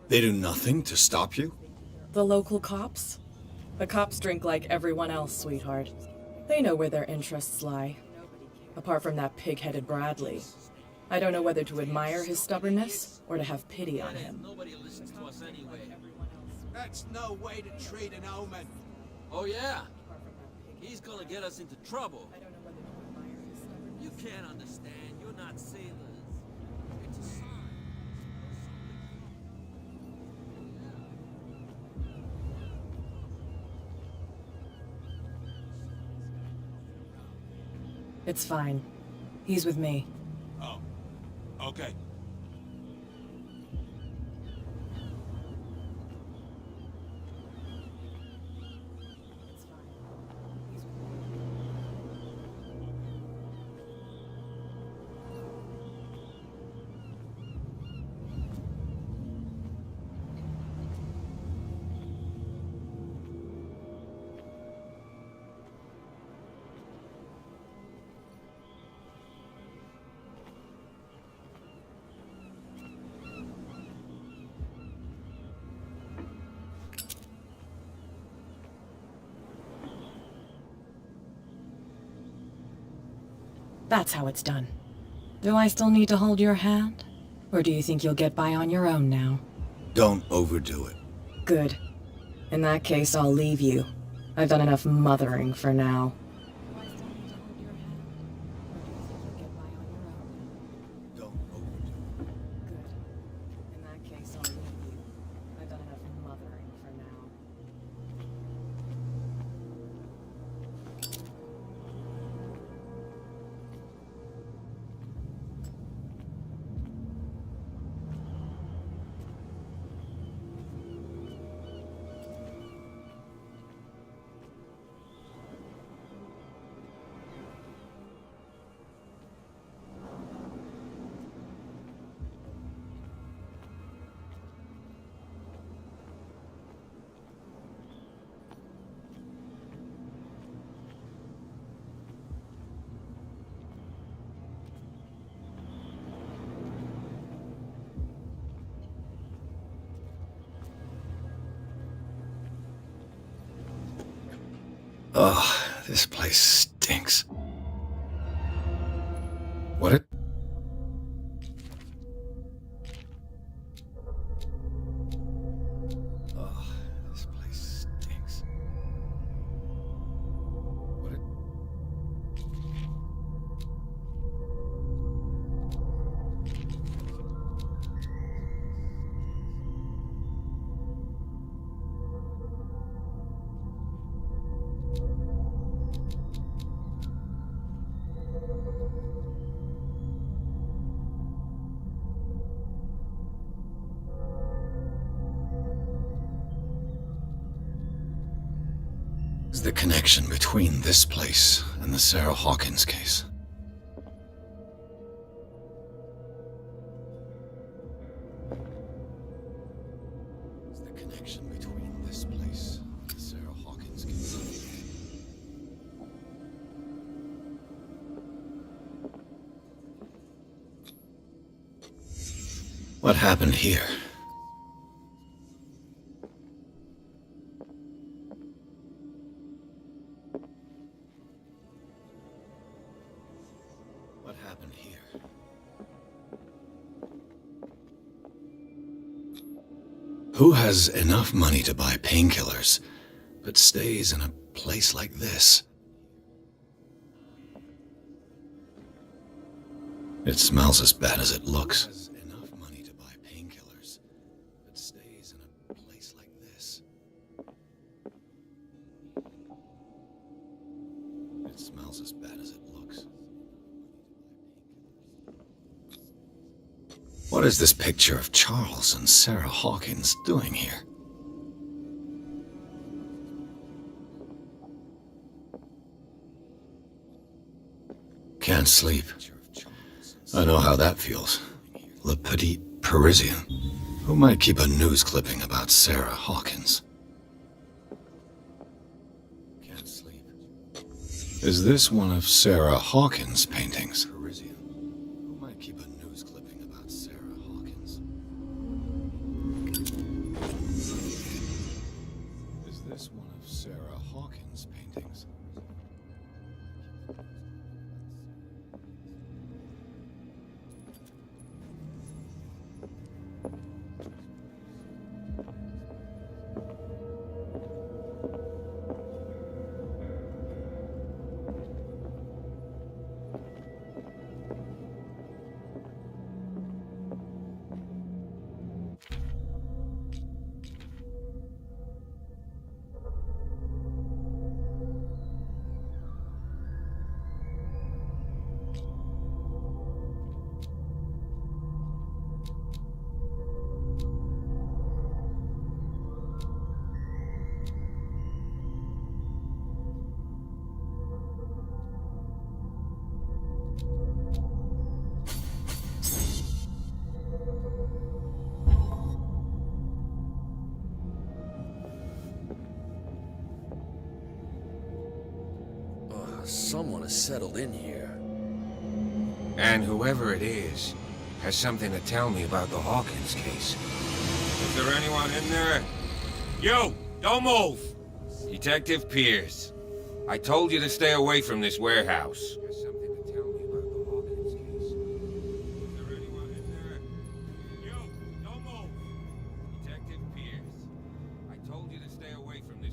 They do nothing to stop you? The local cops? The cops drink like everyone else, sweetheart. They know where their interests lie. Apart from that pig-headed Bradley. I don't know whether to admire his stubbornness or to have pity on him. Nobody listens to us anyway. That's no way to treat an omen. Oh yeah, he's gonna get us into trouble. You can't understand. You're not sailors. It's a sign. It's fine. He's with me. Oh, okay. That's how it's done. Do I still need to hold your hand? Or do you think you'll get by on your own now? Don't overdo it. Good. In that case, I'll leave you. I've done enough mothering for now. Don't overdo it. Good. In that case, I'll leave you. I've done enough mothering for now. Ugh, this place stinks. What it? Ugh, this place stinks. What it? Is the connection between this place and the Sarah Hawkins case? Is the connection between this place and the Sarah Hawkins case? What happened here? What happened here? Who has enough money to buy painkillers, but stays in a place like this? It smells as bad as it looks. Enough money to buy painkillers, but stays in a place like this. It smells as bad as it looks. What is this picture of Charles and Sarah Hawkins doing here? Can't sleep. I know how that feels. Le Petit Parisien. Who might keep a news clipping about Sarah Hawkins? Can't sleep. Is this one of Sarah Hawkins' paintings? Who might keep a news clipping about Sarah Hawkins? Is this one of Sarah Hawkins' paintings? Someone has settled in here. And whoever it is has something to tell me about the Hawkins case. Is there anyone in there? You! Don't move! Detective Pierce. I told you to stay away from this warehouse. Has something to tell me about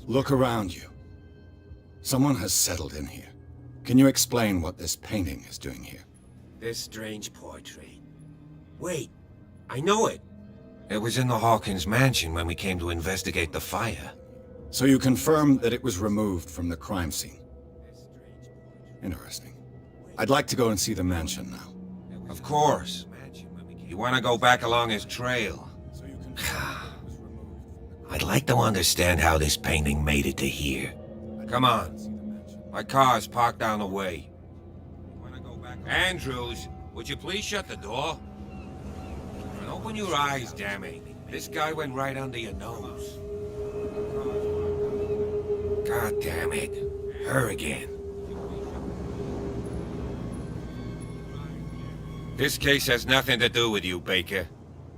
Look around you. Someone has settled in here. Can you explain what this painting is doing here? This strange portrait. Wait, I know it. It was in the Hawkins mansion when we came to investigate the fire. So you confirm that it was removed from the crime scene? Interesting. I'd like to go and see the mansion now. Of course. You want to go back along his trail? I'd like to understand how this painting made it to here. Come on. My car's parked down the way. Andrews, would you please shut the door? And open your eyes, damn it. This guy went right under your nose. God damn it. Her again. This case has nothing to do with you, Baker.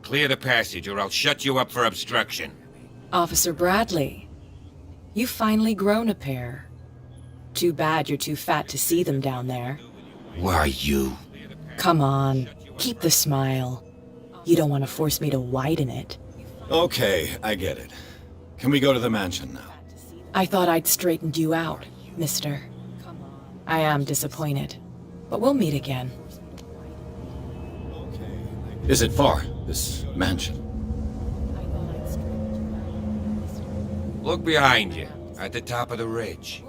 Clear the passage or I'll shut you up for obstruction. Officer Bradley, you've finally grown a pair. Too bad you're too fat to see them down there. Why, you? Come on, keep the smile. You don't want to force me to widen it. Okay, I get it. Can we go to the mansion now? I thought I'd straightened you out, mister. I am disappointed, but we'll meet again. Is it far, this mansion? Look behind you, at the top of the ridge.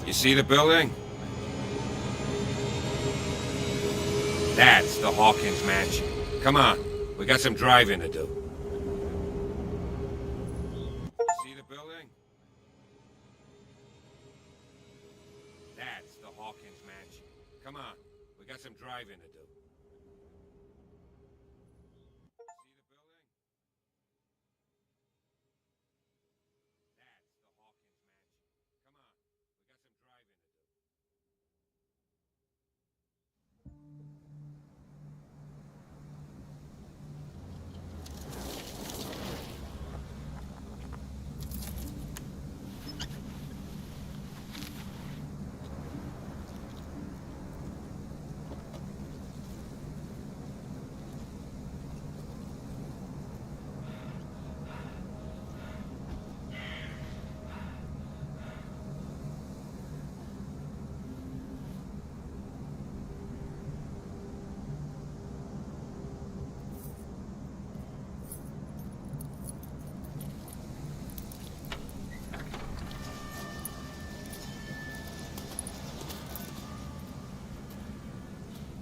You see the building? That's the Hawkins mansion. Come on, we got some driving to do. See the building? That's the Hawkins mansion. Come on, we got some driving to do.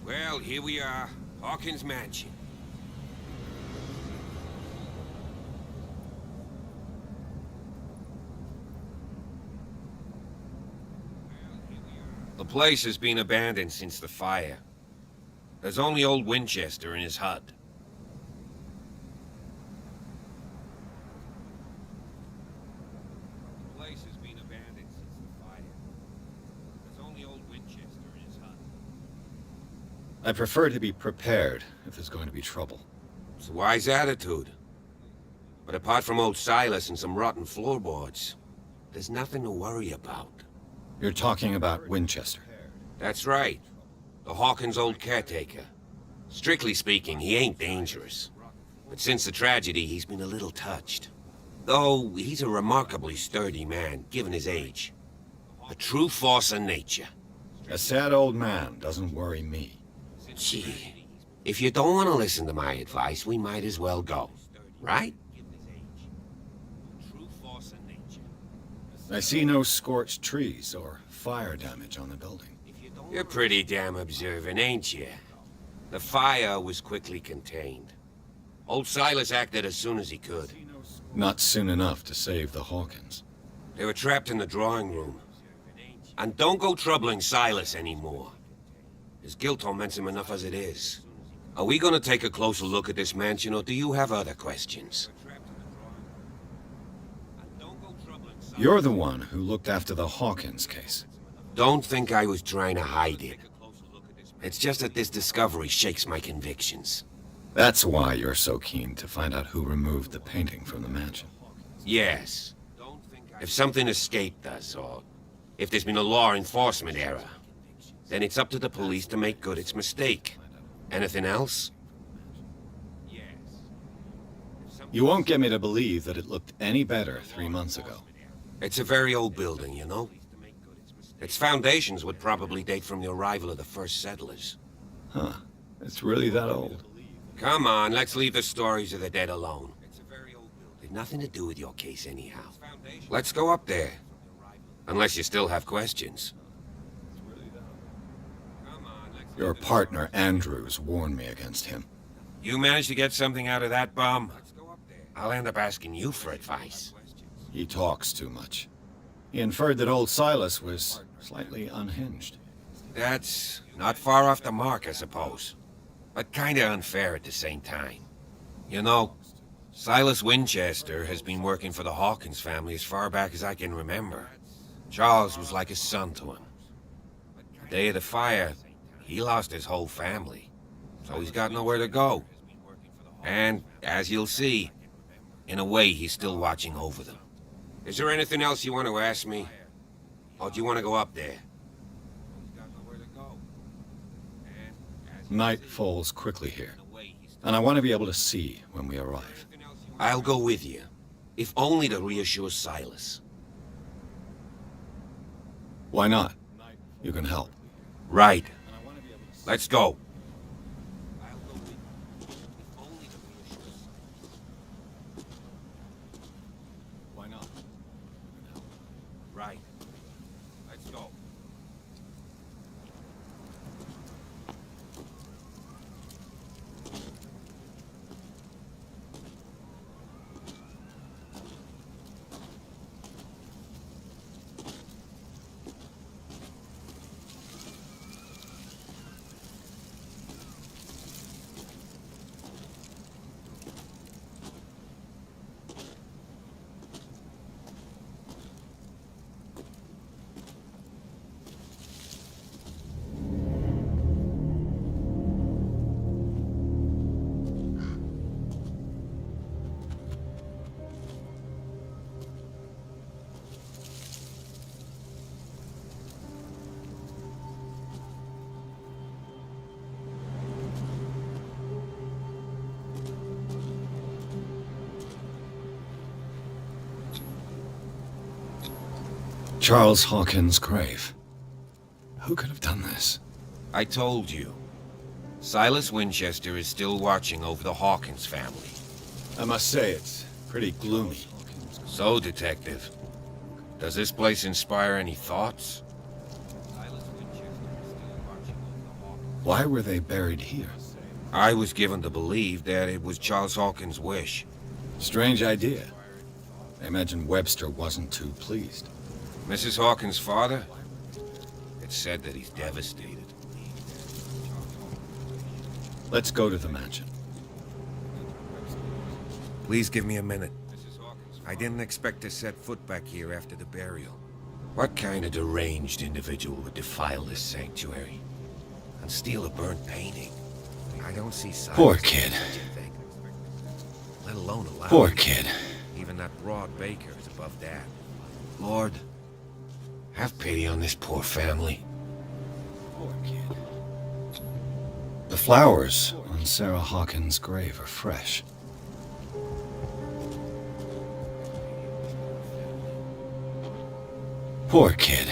Well, here we are, Hawkins Mansion. The place has been abandoned since the fire. There's only old Winchester in his hut. The place has been abandoned since the fire. There's only old Winchester in his hut. I prefer to be prepared if there's going to be trouble. It's a wise attitude. But apart from old Silas and some rotten floorboards, there's nothing to worry about. You're talking about Winchester? That's right. The Hawkins' old caretaker. Strictly speaking, he ain't dangerous. But since the tragedy, he's been a little touched. Though, he's a remarkably sturdy man, given his age. A true force of nature. A sad old man doesn't worry me. Gee, if you don't want to listen to my advice, we might as well go. Right? I see no scorched trees or fire damage on the building. You're pretty damn observant, ain't you? The fire was quickly contained. Old Silas acted as soon as he could. Not soon enough to save the Hawkins. They were trapped in the drawing room. And don't go troubling Silas anymore. His guilt torments him enough as it is. Are we gonna take a closer look at this mansion, or do you have other questions? You're the one who looked after the Hawkins case. Don't think I was trying to hide it. It's just that this discovery shakes my convictions. That's why you're so keen to find out who removed the painting from the mansion. Yes. If something escaped us, or if there's been a law enforcement error, then it's up to the police to make good its mistake. Anything else? You won't get me to believe that it looked any better 3 months ago. It's a very old building, you know? Its foundations would probably date from the arrival of the first settlers. Huh. It's really that old. Come on, let's leave the stories of the dead alone. They've nothing to do with your case anyhow. Let's go up there. Unless you still have questions. Your partner, Andrews, warned me against him. You managed to get something out of that bum? I'll end up asking you for advice. He talks too much. He inferred that old Silas was slightly unhinged. That's not far off the mark, I suppose. But kinda unfair at the same time. You know, Silas Winchester has been working for the Hawkins family as far back as I can remember. Charles was like a son to him. The day of the fire, he lost his whole family, so he's got nowhere to go. And, as you'll see, in a way, he's still watching over them. Is there anything else you want to ask me? Or do you want to go up there? Night falls quickly here, and I want to be able to see when we arrive. I'll go with you, if only to reassure Silas. Why not? You can help. Right. Let's go. Why not? Right. Let's go. Charles Hawkins' grave. Who could have done this? I told you. Silas Winchester is still watching over the Hawkins family. I must say, it's pretty gloomy. So, Detective, does this place inspire any thoughts? Why were they buried here? I was given to believe that it was Charles Hawkins' wish. Strange idea. I imagine Webster wasn't too pleased. Mrs. Hawkins' father? It's said that he's devastated. Let's go to the mansion. Please give me a minute. I didn't expect to set foot back here after the burial. What kind of deranged individual would defile this sanctuary? And steal a burnt painting? I don't see signs. Poor kid. Let alone allow. Poor kid. Even that broad baker is above that. Lord, have pity on this poor family. Poor kid. The flowers on Sarah Hawkins' grave are fresh. Poor kid.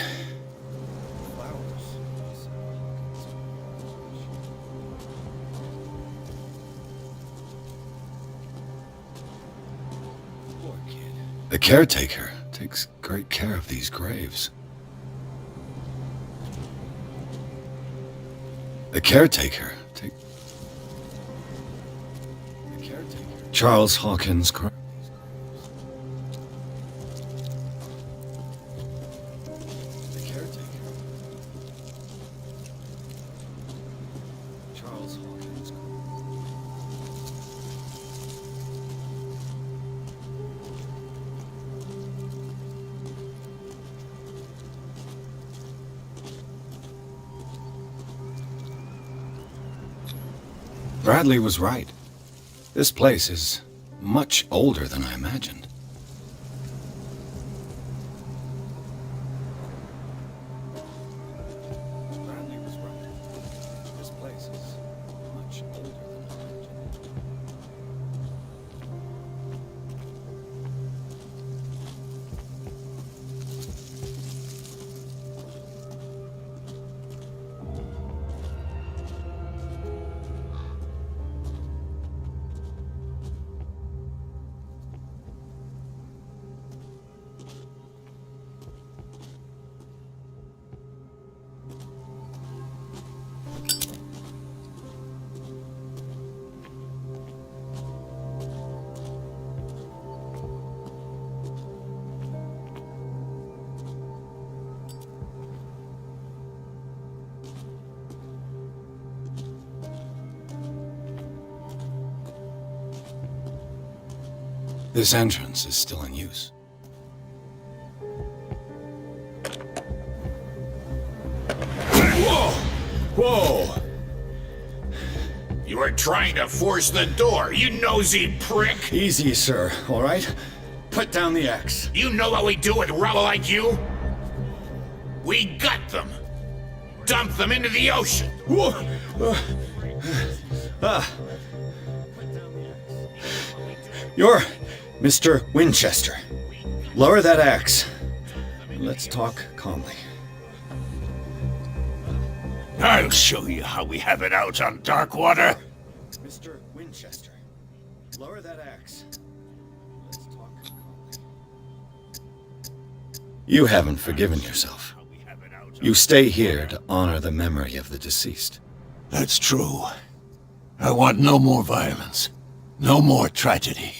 The caretaker takes great care of these graves. The caretaker Charles Hawkins' grave. Charles Hawkins' grave. Bradley was right. This place is much older than I imagined. Bradley was right. This place is much older than I imagined. This entrance is still in use. Whoa! Whoa! You were trying to force the door, you nosy prick! Easy, sir, all right? Put down the axe. You know what we do with rubble like you? We gut them. Dump them into the ocean. You're Mr. Winchester. Lower that axe. Let's talk calmly. I'll show you how we have it out on Darkwater. Mr. Winchester, lower that axe. Let's talk calmly. You haven't forgiven yourself. You stay here to honor the memory of the deceased. That's true. I want no more violence. No more tragedy.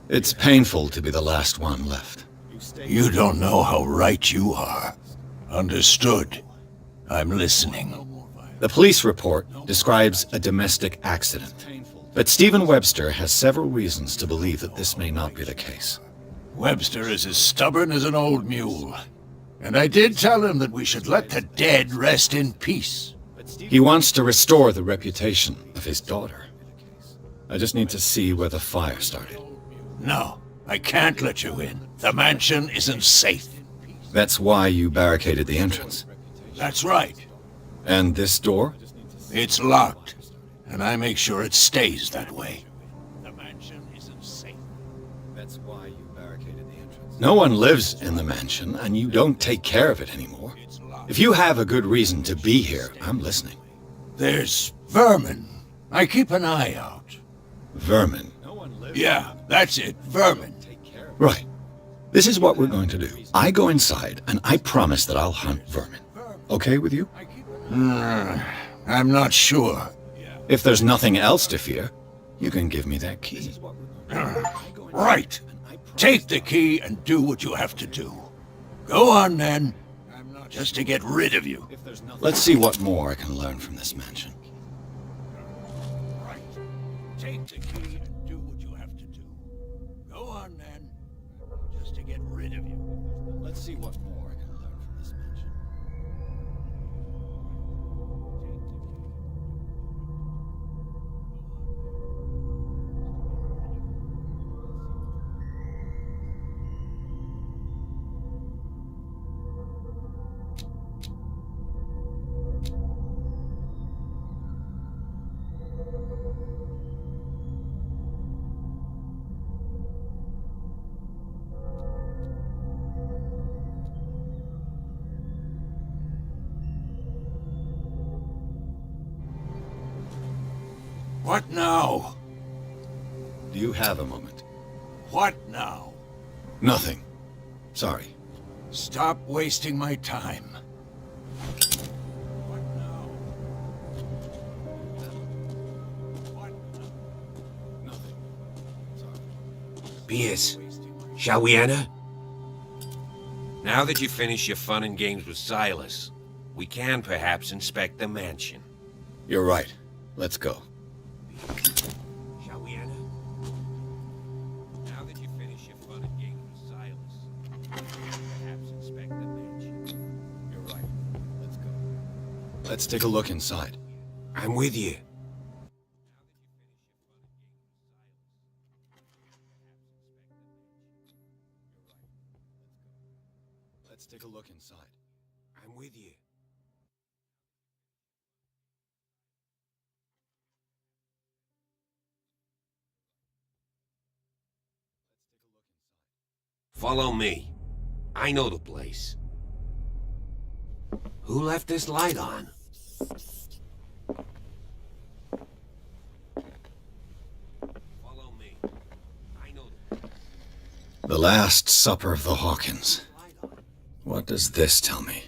It's painful to be the last one left. You don't know how right you are. Understood. I'm listening. The police report describes a domestic accident, but Stephen Webster has several reasons to believe that this may not be the case. Webster is as stubborn as an old mule. And I did tell him that we should let the dead rest in peace. He wants to restore the reputation of his daughter. I just need to see where the fire started. No, I can't let you in. The mansion isn't safe. That's why you barricaded the entrance. That's right. And this door? It's locked, and I make sure it stays that way. The mansion isn't safe. That's why you barricaded the entrance. No one lives in the mansion, and you don't take care of it anymore. If you have a good reason to be here, I'm listening. There's vermin. I keep an eye out. Vermin? Yeah, that's it, vermin. Right. This is what we're going to do. I go inside, and I promise that I'll hunt vermin. Okay with you? I'm not sure. If there's nothing else to fear, you can give me that key. Right. Take the key and do what you have to do. Go on, then. Just to get rid of you. Let's see what more I can learn from this mansion. Right. Take the key and do what you have to do. Go on, then. Just to get rid of you. Let's see what more I can learn from this mansion. What now? Do you have a moment? What now? Nothing. Sorry. Stop wasting my time. What now? What now? Nothing. Sorry. Pierce, shall we enter? Now that you finish your fun and games with Silas, we can perhaps inspect the mansion. You're right. Let's go. Shall we enter? Now that you finish your fun and games with Silas, we can perhaps inspect the mansion. You're right. Let's go. Let's take a look inside. I'm with you. Let's take a look inside. I'm with you. Follow me. I know the place. Who left this light on? Follow me. I know the place. The Last Supper of the Hawkins. What does this tell me?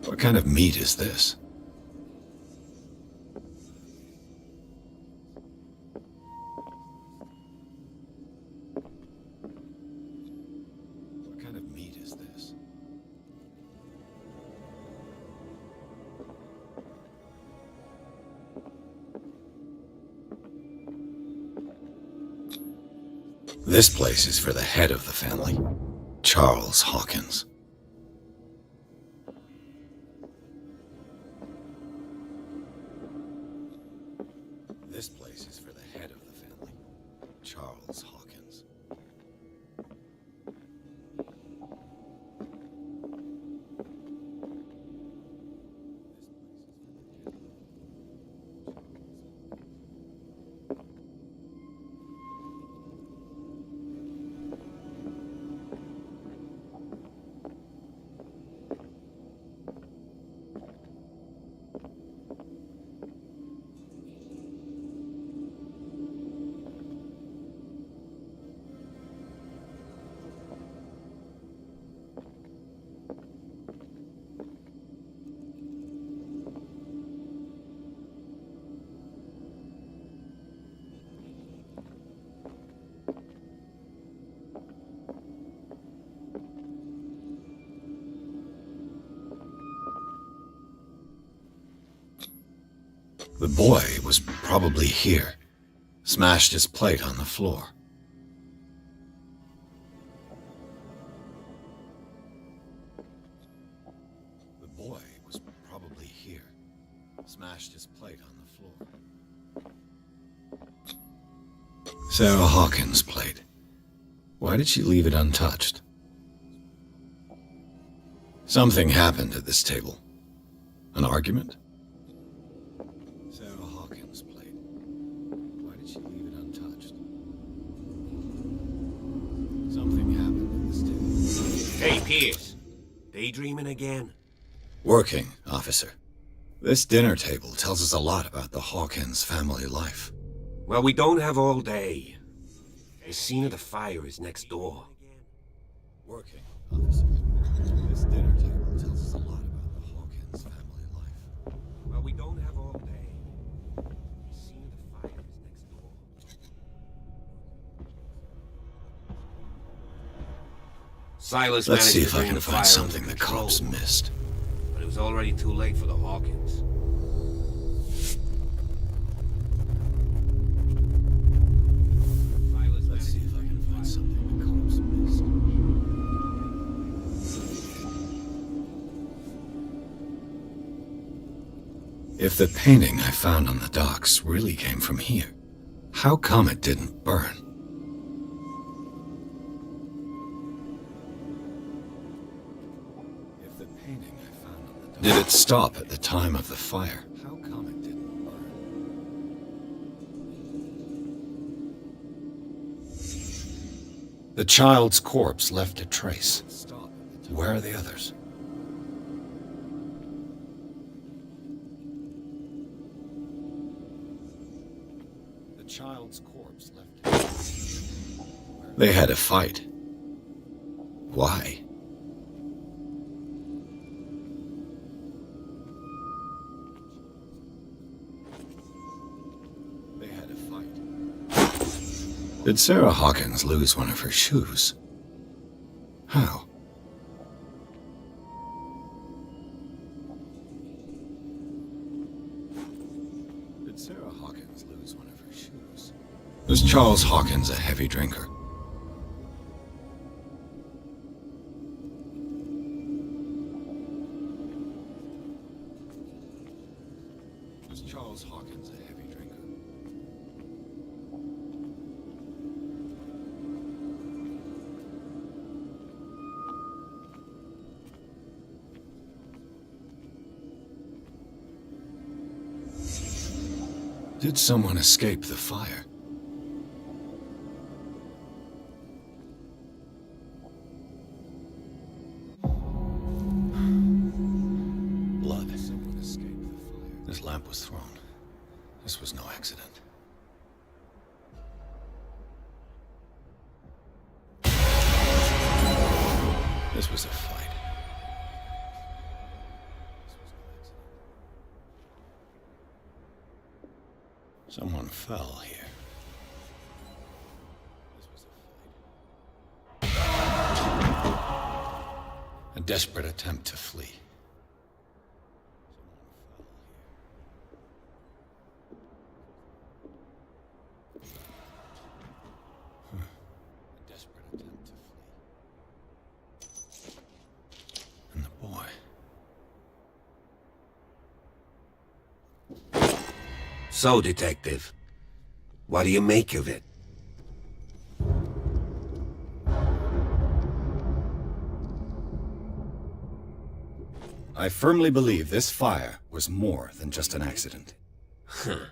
What kind of meat is this? This place is for the head of the family, Charles Hawkins. This place is for the head of the family, Charles Hawkins. The boy was probably here, smashed his plate on the floor. The boy was probably here, smashed his plate on the floor. Sarah Hawkins' plate. Why did she leave it untouched? Something happened at this table. An argument? Hey, Pierce. Daydreaming again? Working, officer. This dinner table tells us a lot about the Hawkins family life. Well, we don't have all day. The scene of the fire is next door. Working, officer. This dinner table tells us a lot about the Hawkins family life. Well, we don't have all day. The scene of the fire is next door. Silas Let's managed see to if I bring can the find fire something under the control, cops missed. but it was already too late for the Hawkins. Let's see if I can find something the cops missed. If the painting I found on the docks really came from here, how come it didn't burn? If the painting I found on the docks... Did it stop at the time of the fire? How come it didn't burn? The child's corpse left a trace. Where are the others? The child's corpse left a trace. They had a fight. Why? They had a fight. Did Sarah Hawkins lose one of her shoes? How? Did Sarah Hawkins lose one of her shoes? Was Charles Hawkins a heavy drinker? Was Charles Hawkins a heavy drinker? Did someone escape the fire? Blood. Someone escaped the fire. This lamp was thrown. This was no accident. This was a fight. Someone fell here. This was a fight. A desperate attempt to flee. So, Detective, what do you make of it? I firmly believe this fire was more than just an accident. Huh.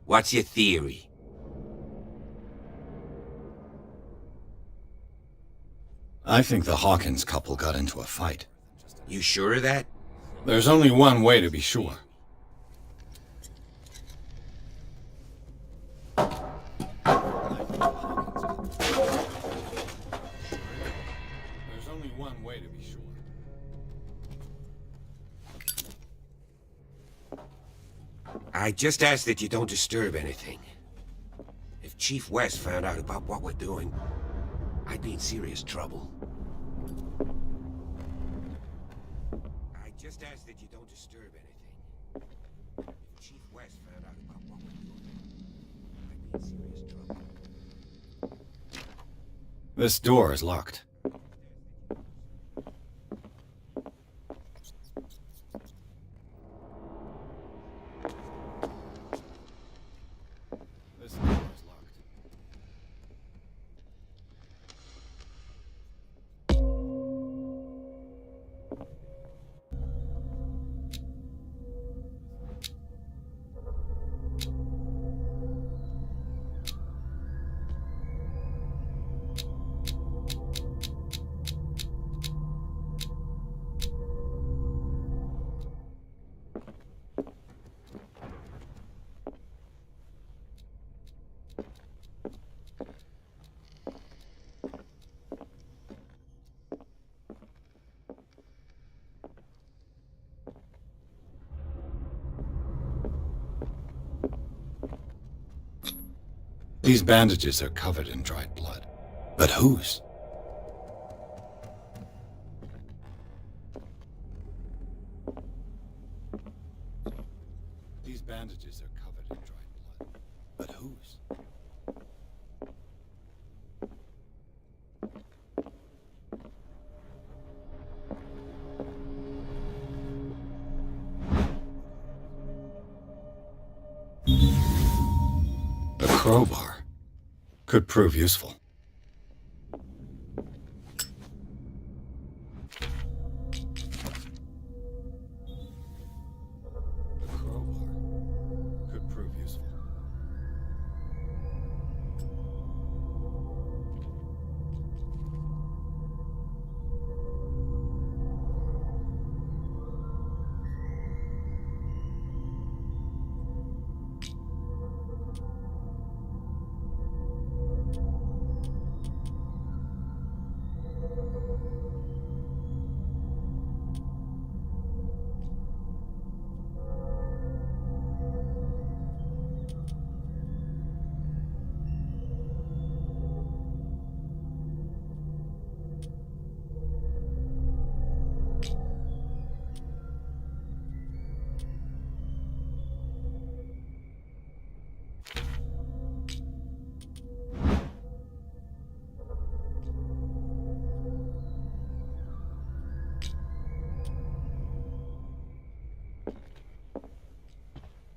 What's your theory? I think the Hawkins couple got into a fight. You sure of that? There's only one way to be sure. There's only one way to be sure. I just ask that you don't disturb anything. If Chief West found out about what we're doing, I'd be in serious trouble. I just ask that you don't disturb anything. If Chief West found out about what we're doing, I'd be in serious trouble. This door is locked. This door is locked. These bandages are covered in dried blood. But whose? These bandages are covered in dried blood. But whose? A crowbar could prove useful. A crowbar could prove useful.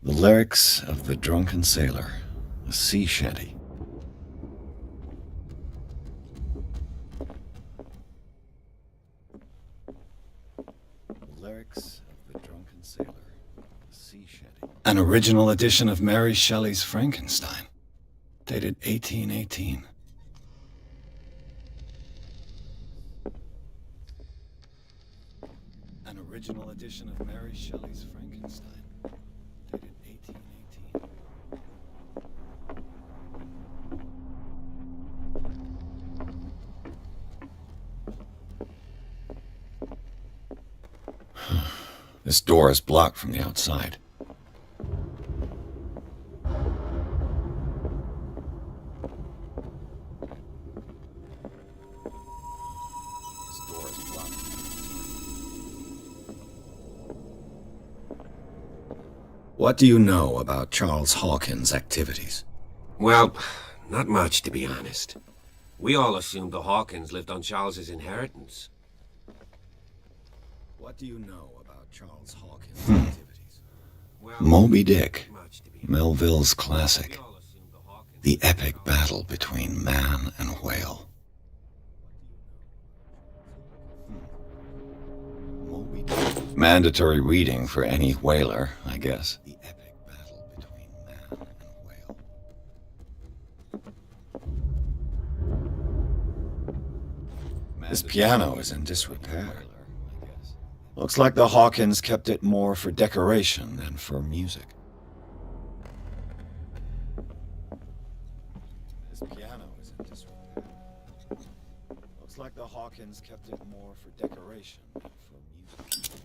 The lyrics of the drunken sailor, a sea shanty. The lyrics of the drunken sailor, a sea shanty. An original edition of Mary Shelley's Frankenstein, dated 1818. An original edition of Mary Shelley's Frankenstein. Dated 1818. This door is blocked from the outside. This door is blocked. What do you know about Charles Hawkins' activities? Well, not much, to be honest. We all assumed the Hawkins lived on Charles's inheritance. What do you know about Charles Hawkins' activities? Well, Moby Dick. not much, to be Melville's classic. The epic battle between man and whale. Mandatory reading for any whaler, I guess. The epic battle between man and whale. This piano is in disrepair. Looks like the Hawkins kept it more for decoration than for music. This piano is in disrepair. Looks like the Hawkins kept it more for decoration than for music.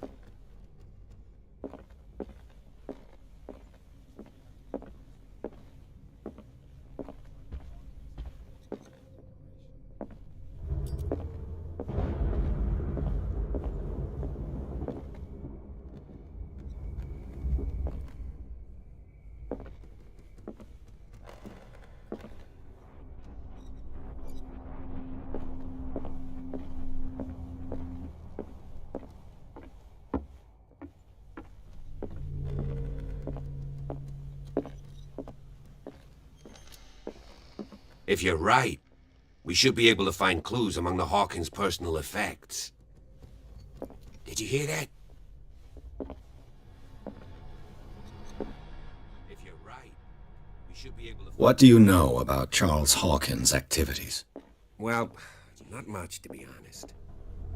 If you're right, we should be able to find clues among the Hawkins' personal effects. Did you hear that? If you're right, we should be able to... What do you know about Charles Hawkins' activities? Well, not much, to be honest.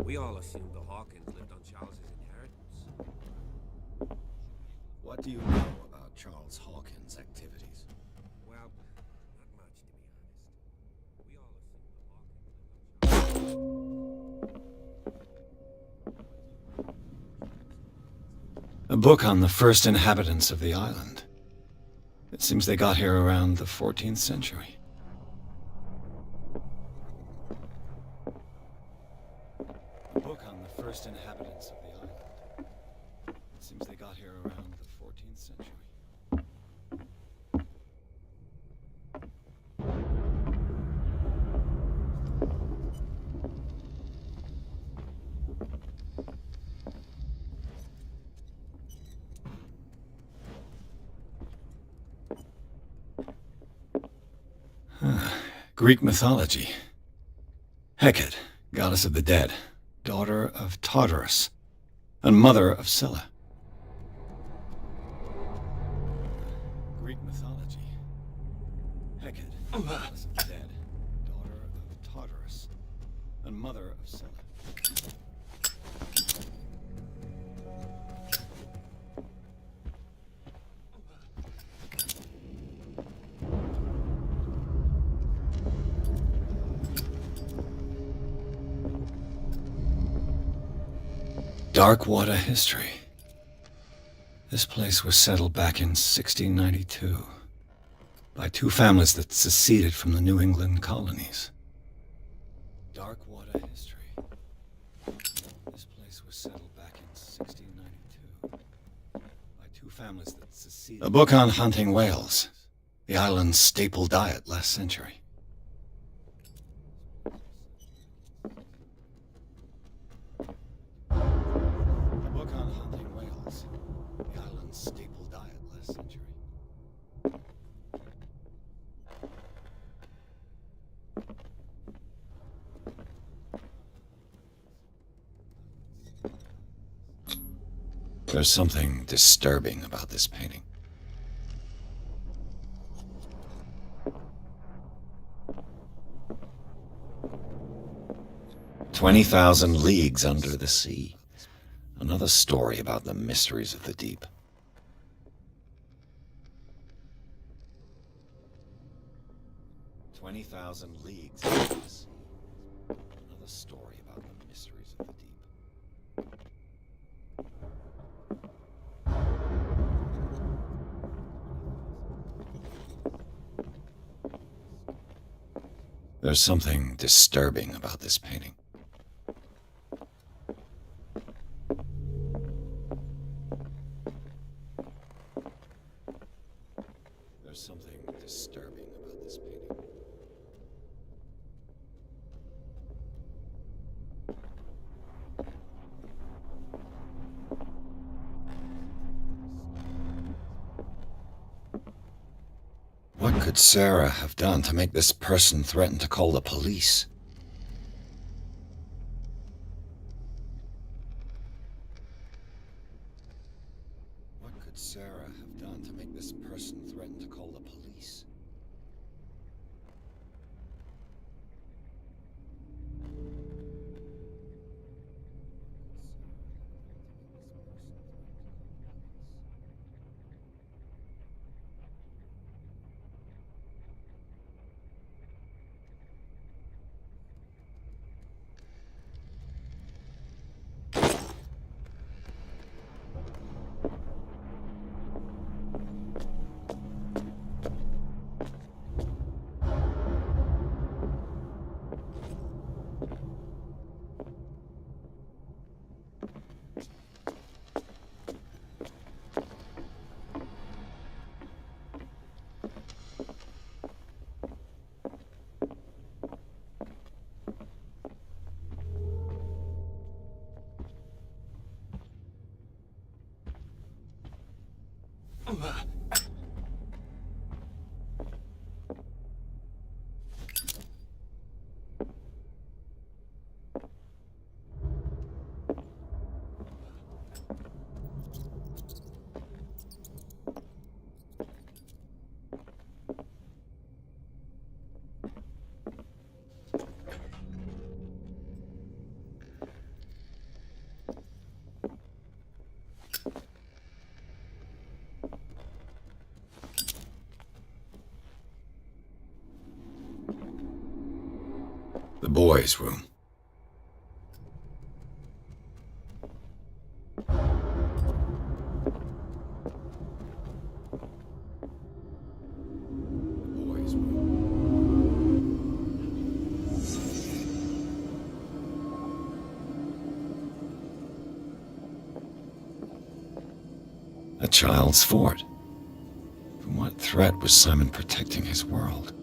We all assumed the Hawkins lived on Charles's inheritance. What do you know about Charles Hawkins' activities? Well, not much, to be honest. We all assumed the Hawkins lived on A book on the first inhabitants of the island. It seems they got here around the 14th century. A book on the first inhabitants of the island. It seems they got here around the 14th century. Greek mythology. Hecate, goddess of the dead, daughter of Tartarus, and mother of Scylla. Greek mythology. Hecate, goddess of the dead, daughter of Tartarus, and mother of Scylla. Dark water history. This place was settled back in 1692 by two families that seceded from the New England colonies. Dark water history. This place was settled back in 1692 by two families that seceded. A book on hunting whales, the island's staple diet last century. Staple diet last century. There's something disturbing about this painting. "20,000 Leagues Under the Sea." Another story about the mysteries of the deep. 20,000 Leagues Under the Sea. Another story about the mysteries of the deep. There's something disturbing about this painting. There's something disturbing about this painting. could Sarah have done to make this person threaten to call the police? What could Sarah have done to make this person threaten to call the police? The boys' room. A child's fort. From what threat was Simon protecting his world?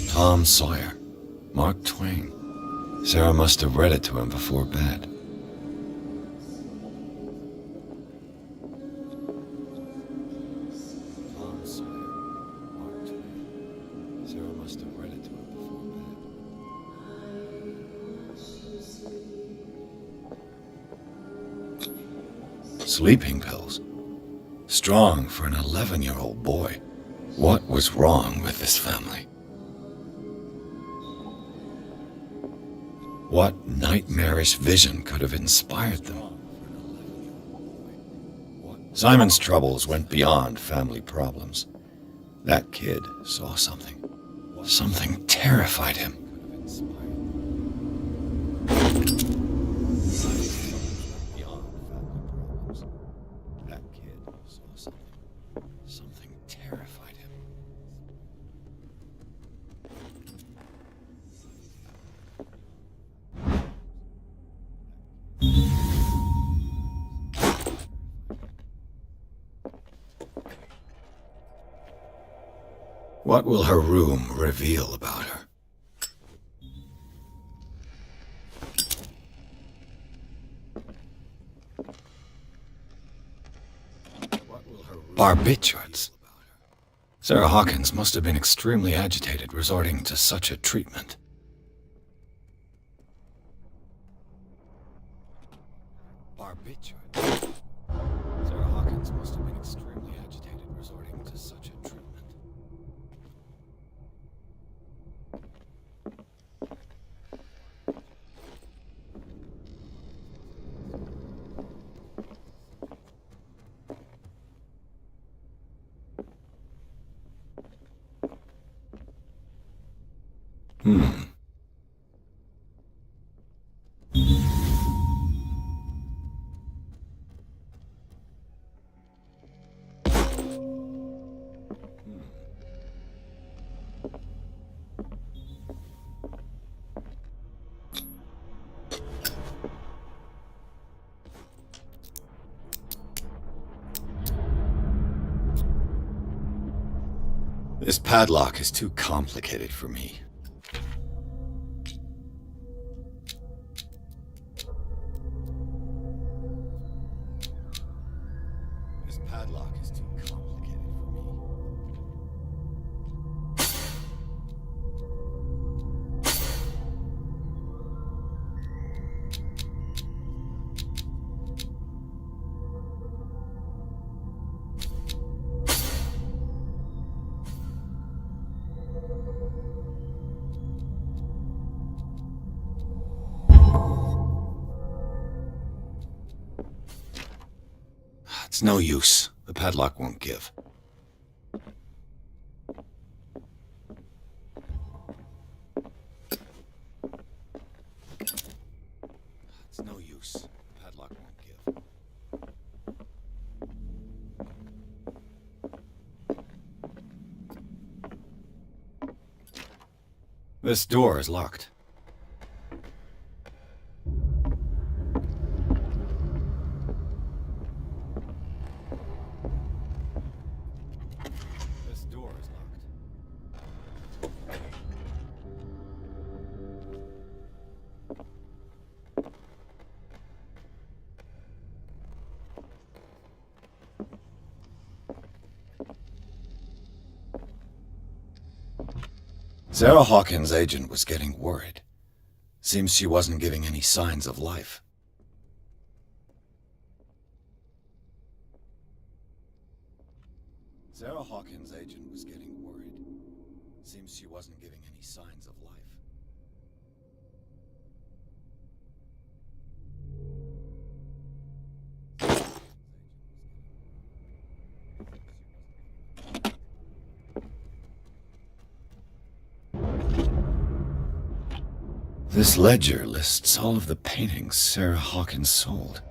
Tom Sawyer, Mark Twain. Sarah must have read it to him before bed. Tom Sawyer, Mark Twain. Sarah must have read it to him before bed. Sleeping pills. Strong for an 11-year-old boy. What was wrong with this family? What nightmarish vision could have inspired them? Simon's troubles went beyond family problems. That kid saw something. Something terrified him. That kid saw something. Something terrified him. What will her room reveal about her? Barbiturates. Sarah Hawkins must have been extremely agitated resorting to such a treatment. Barbiturates. Sarah Hawkins must have been extremely agitated resorting to such a treatment. This padlock is too complicated for me. It's no use. The padlock won't give. It's no use. The padlock won't give. This door is locked. This door is locked. Sarah Hawkins' agent was getting worried. Seems she wasn't giving any signs of life. Sarah Hawkins' agent was getting worried. Seems she wasn't giving any signs of life. This ledger lists all of the paintings Sarah Hawkins sold.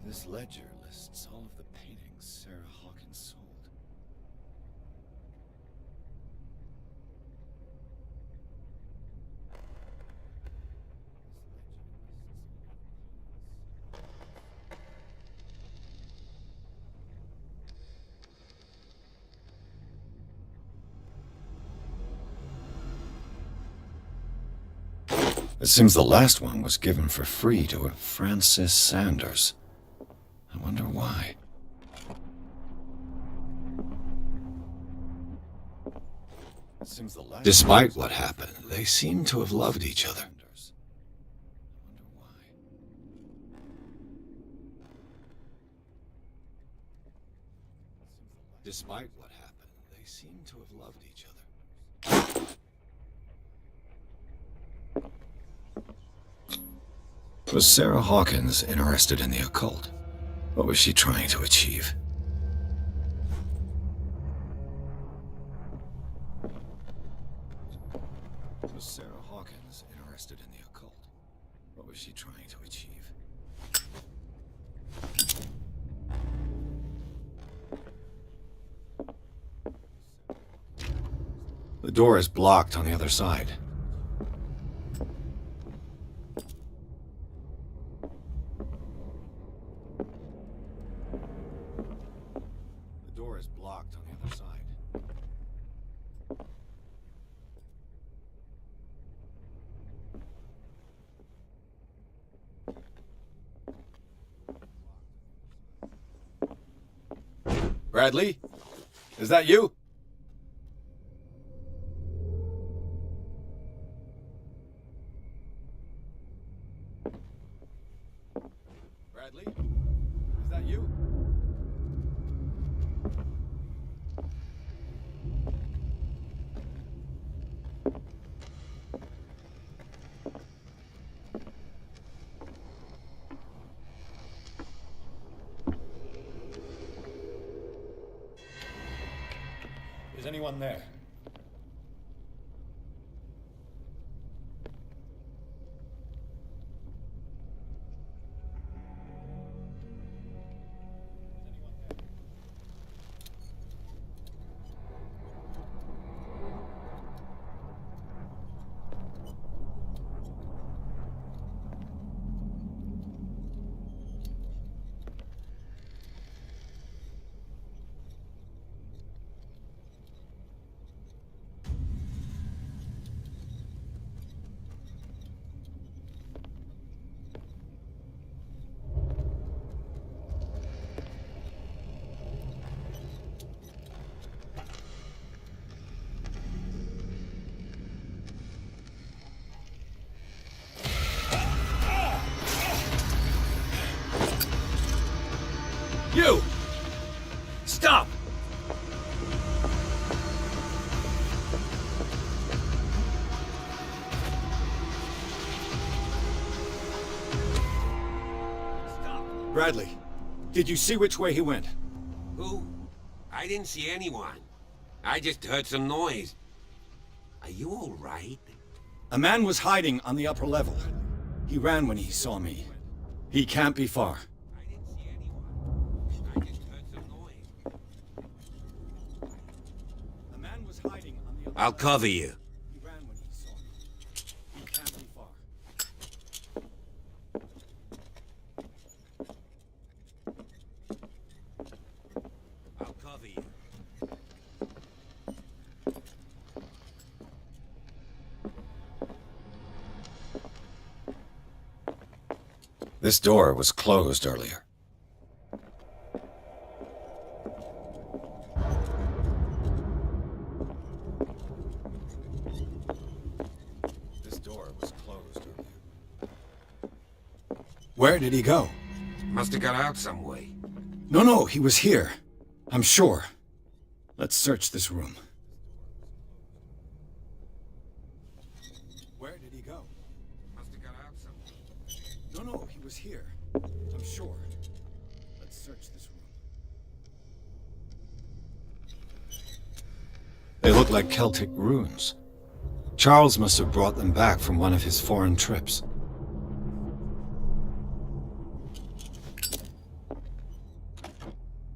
This ledger lists all of the paintings Sarah Hawkins sold. It seems the last one was given for free to a Francis Sanders. I wonder why. Despite what happened, they seem to have loved each other. Despite what happened, they seem to have loved each other. Was Sarah Hawkins interested in the occult? What was she trying to achieve? Was Sarah Hawkins interested in the occult? What was she trying to achieve? The door is blocked on the other side. Bradley? Is that you? Bradley? Is that you? Is anyone there? You! Stop! Did you see which way he went? Who? I didn't see anyone. I just heard some noise. Are you all right? A man was hiding on the upper level. He ran when he saw me. He can't be far. I didn't see anyone. I just heard some noise. A man was hiding on the upper I'll cover you. He ran when he saw me. He can't be far. I'll cover you. This door was closed earlier. This door was closed earlier. Where did he go? Must have got out some way. No, he was here. I'm sure. Let's search this room. Where did he go? Must have got out some way. No, he was here. I'm sure. Let's search this room. They look like Celtic runes. Charles must have brought them back from one of his foreign trips.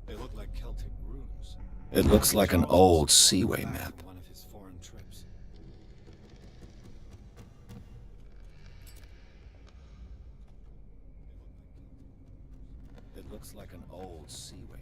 They look like Celtic runes. It looks like an old seaway map. One of his foreign trips. It looks like an old seaway map.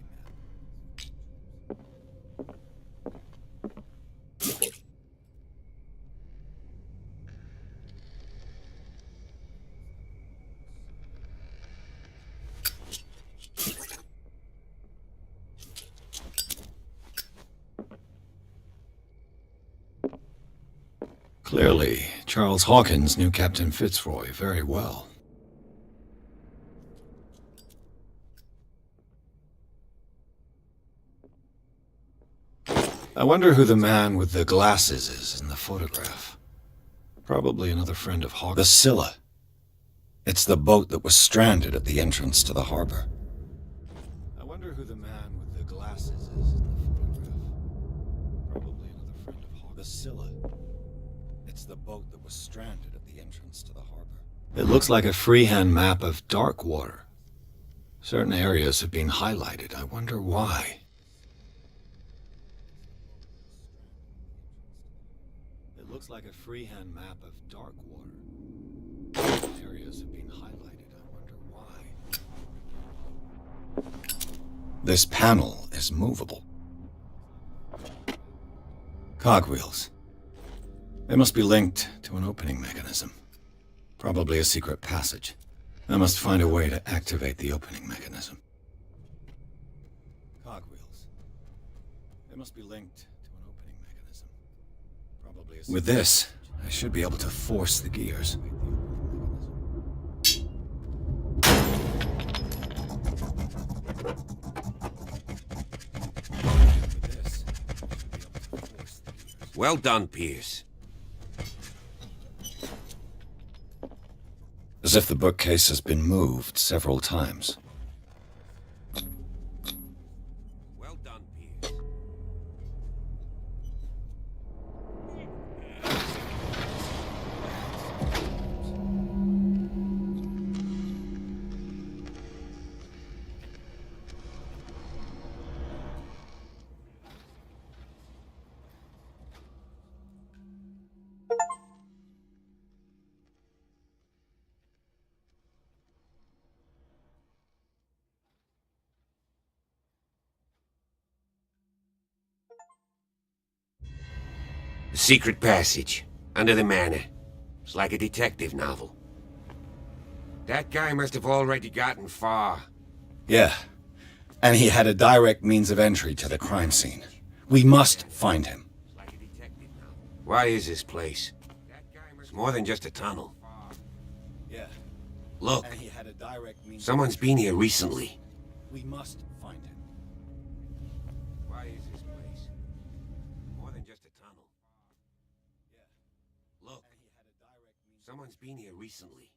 Clearly, Charles Hawkins knew Captain Fitzroy very well. I wonder who the man with the glasses is in the photograph. Probably another friend of Hawkins. The Scylla. It's the boat that was stranded at the entrance to the harbor. I wonder who the man with the glasses is in the photograph. Probably another friend of Hawkins. The Scylla. It's the boat that was stranded at the entrance to the harbor. It looks like a freehand map of dark water. Certain areas have been highlighted. I wonder why. It looks like a freehand map of dark water. Certain areas have been highlighted. I wonder why. This panel is movable. Cogwheels. They must be linked to an opening mechanism. Probably a secret passage. I must find a way to activate the opening mechanism. Cogwheels. They must be linked to an opening mechanism. Probably a secret. With this, I should be able to force the gears. Well done, Pierce. As if the bookcase has been moved several times. Well done, Pierce. The secret passage, under the manor. It's like a detective novel. That guy must have already gotten far. Yeah. And he had a direct means of entry to the crime scene. We must find him. It's like a detective novel. Why is this place? It's more than just a tunnel. Yeah. Look, And he had a direct means. someone's been here recently. We must find him. Why is this place? More than just a tunnel. Look, someone's been here recently.